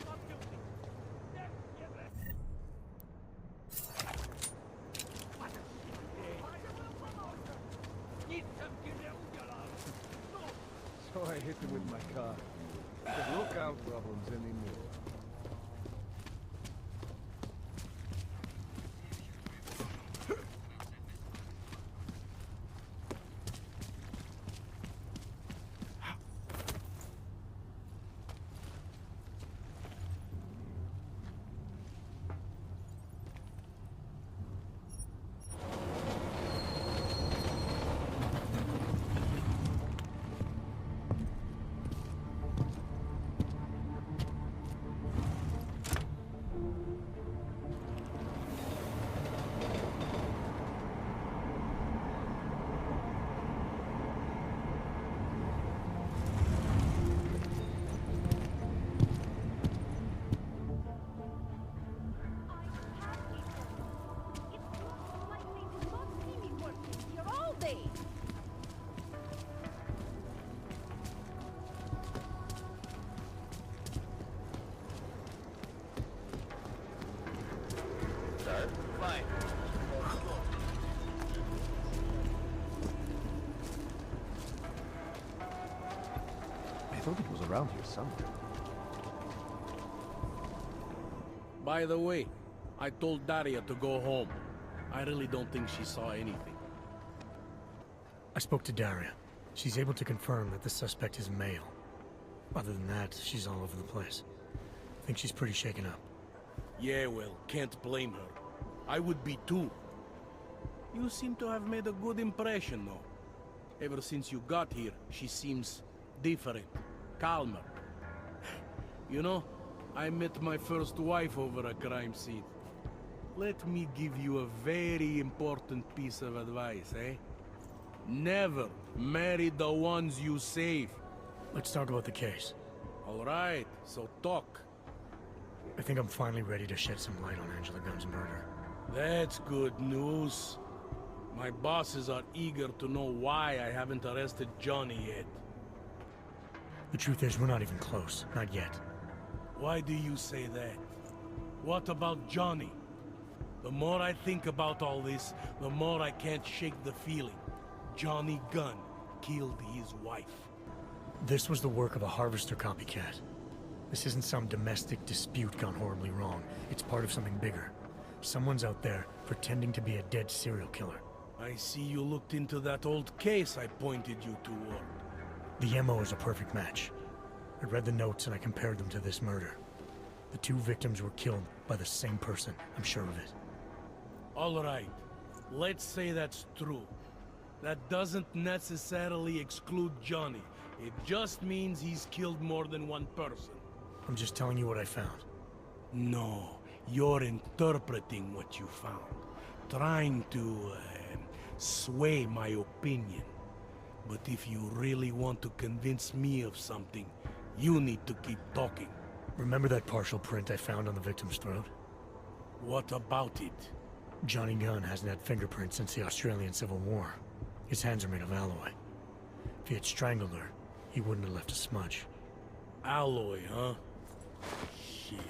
I'm not guilty. So I hit him with my car. Said, look out problems anymore. Fine. I thought it was around here somewhere. By the way, I told Daria to go home. I really don't think she saw anything. I spoke to Daria. She's able to confirm that the suspect is male. Other than that, she's all over the place. I think she's pretty shaken up. Yeah, well, can't blame her. I would be too. You seem to have made a good impression, though. Ever since you got here, she seems different, calmer. You know, I met my first wife over a crime scene. Let me give you a very important piece of advice, eh? Never marry the ones you save. Let's talk about the case. All right, so talk. I think I'm finally ready to shed some light on Angela Gunn's murder. That's good news. My bosses are eager to know why I haven't arrested Johnny yet. The truth is, we're not even close. Not yet. Why do you say that? What about Johnny? The more I think about all this, the more I can't shake the feeling. Johnny Gunn killed his wife. This was the work of a harvester copycat. This isn't some domestic dispute gone horribly wrong. It's part of something bigger. Someone's out there pretending to be a dead serial killer. I see you looked into that old case I pointed you toward. The MO is a perfect match. I read the notes and I compared them to this murder. The two victims were killed by the same person, I'm sure of it. All right. Let's say that's true. That doesn't necessarily exclude Johnny. It just means he's killed more than one person. I'm just telling you what I found. No, you're interpreting what you found. Trying to, sway my opinion. But if you really want to convince me of something, you need to keep talking. Remember that partial print I found on the victim's throat? What about it? Johnny Gunn hasn't had fingerprints since the Australian Civil War. His hands are made of alloy. If he had strangled her, he wouldn't have left a smudge. Alloy, huh? Shit.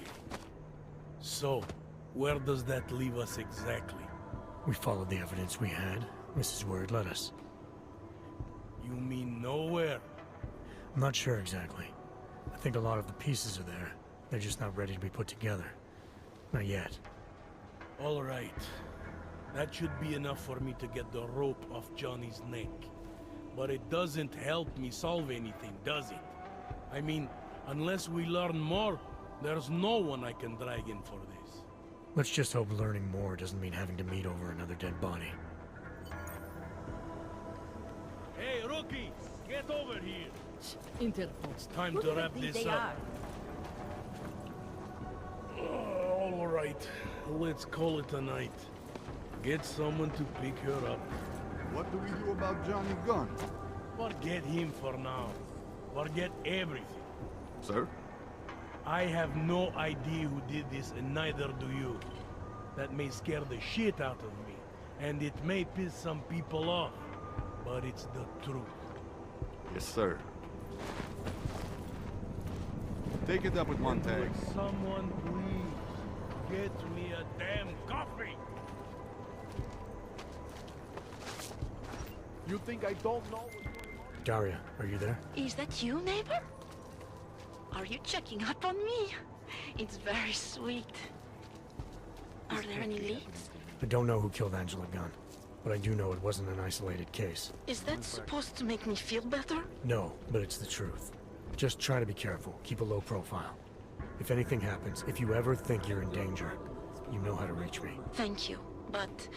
So, where does that leave us exactly? We followed the evidence we had. This is where it led us. You mean nowhere? I'm not sure exactly. I think a lot of the pieces are there. They're just not ready to be put together. Not yet. All right. That should be enough for me to get the rope off Johnny's neck. But it doesn't help me solve anything, does it? I mean, unless we learn more, there's no one I can drag in for this. Let's just hope learning more doesn't mean having to meet over another dead body. Hey, rookie! Get over here! Interpol. It's time to wrap this up. All right. Let's call it a night. Get someone to pick her up. What do we do about Johnny Gunn? Forget him for now. Forget everything. Sir? I have no idea who did this, and neither do you. That may scare the shit out of me, and it may piss some people off, but it's the truth. Yes, sir. Take it up with Montag. Would someone please get me a damn coffee? You think I don't know what's going on? Daria, are you there? Is that you, neighbor? Are you checking up on me? It's very sweet. Are there any leads? I don't know who killed Angela Gunn, but I do know it wasn't an isolated case. Is that supposed to make me feel better? No, but it's the truth. Just try to be careful. Keep a low profile. If anything happens, if you ever think you're in danger, you know how to reach me. Thank you, but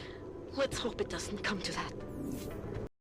let's hope it doesn't come to that.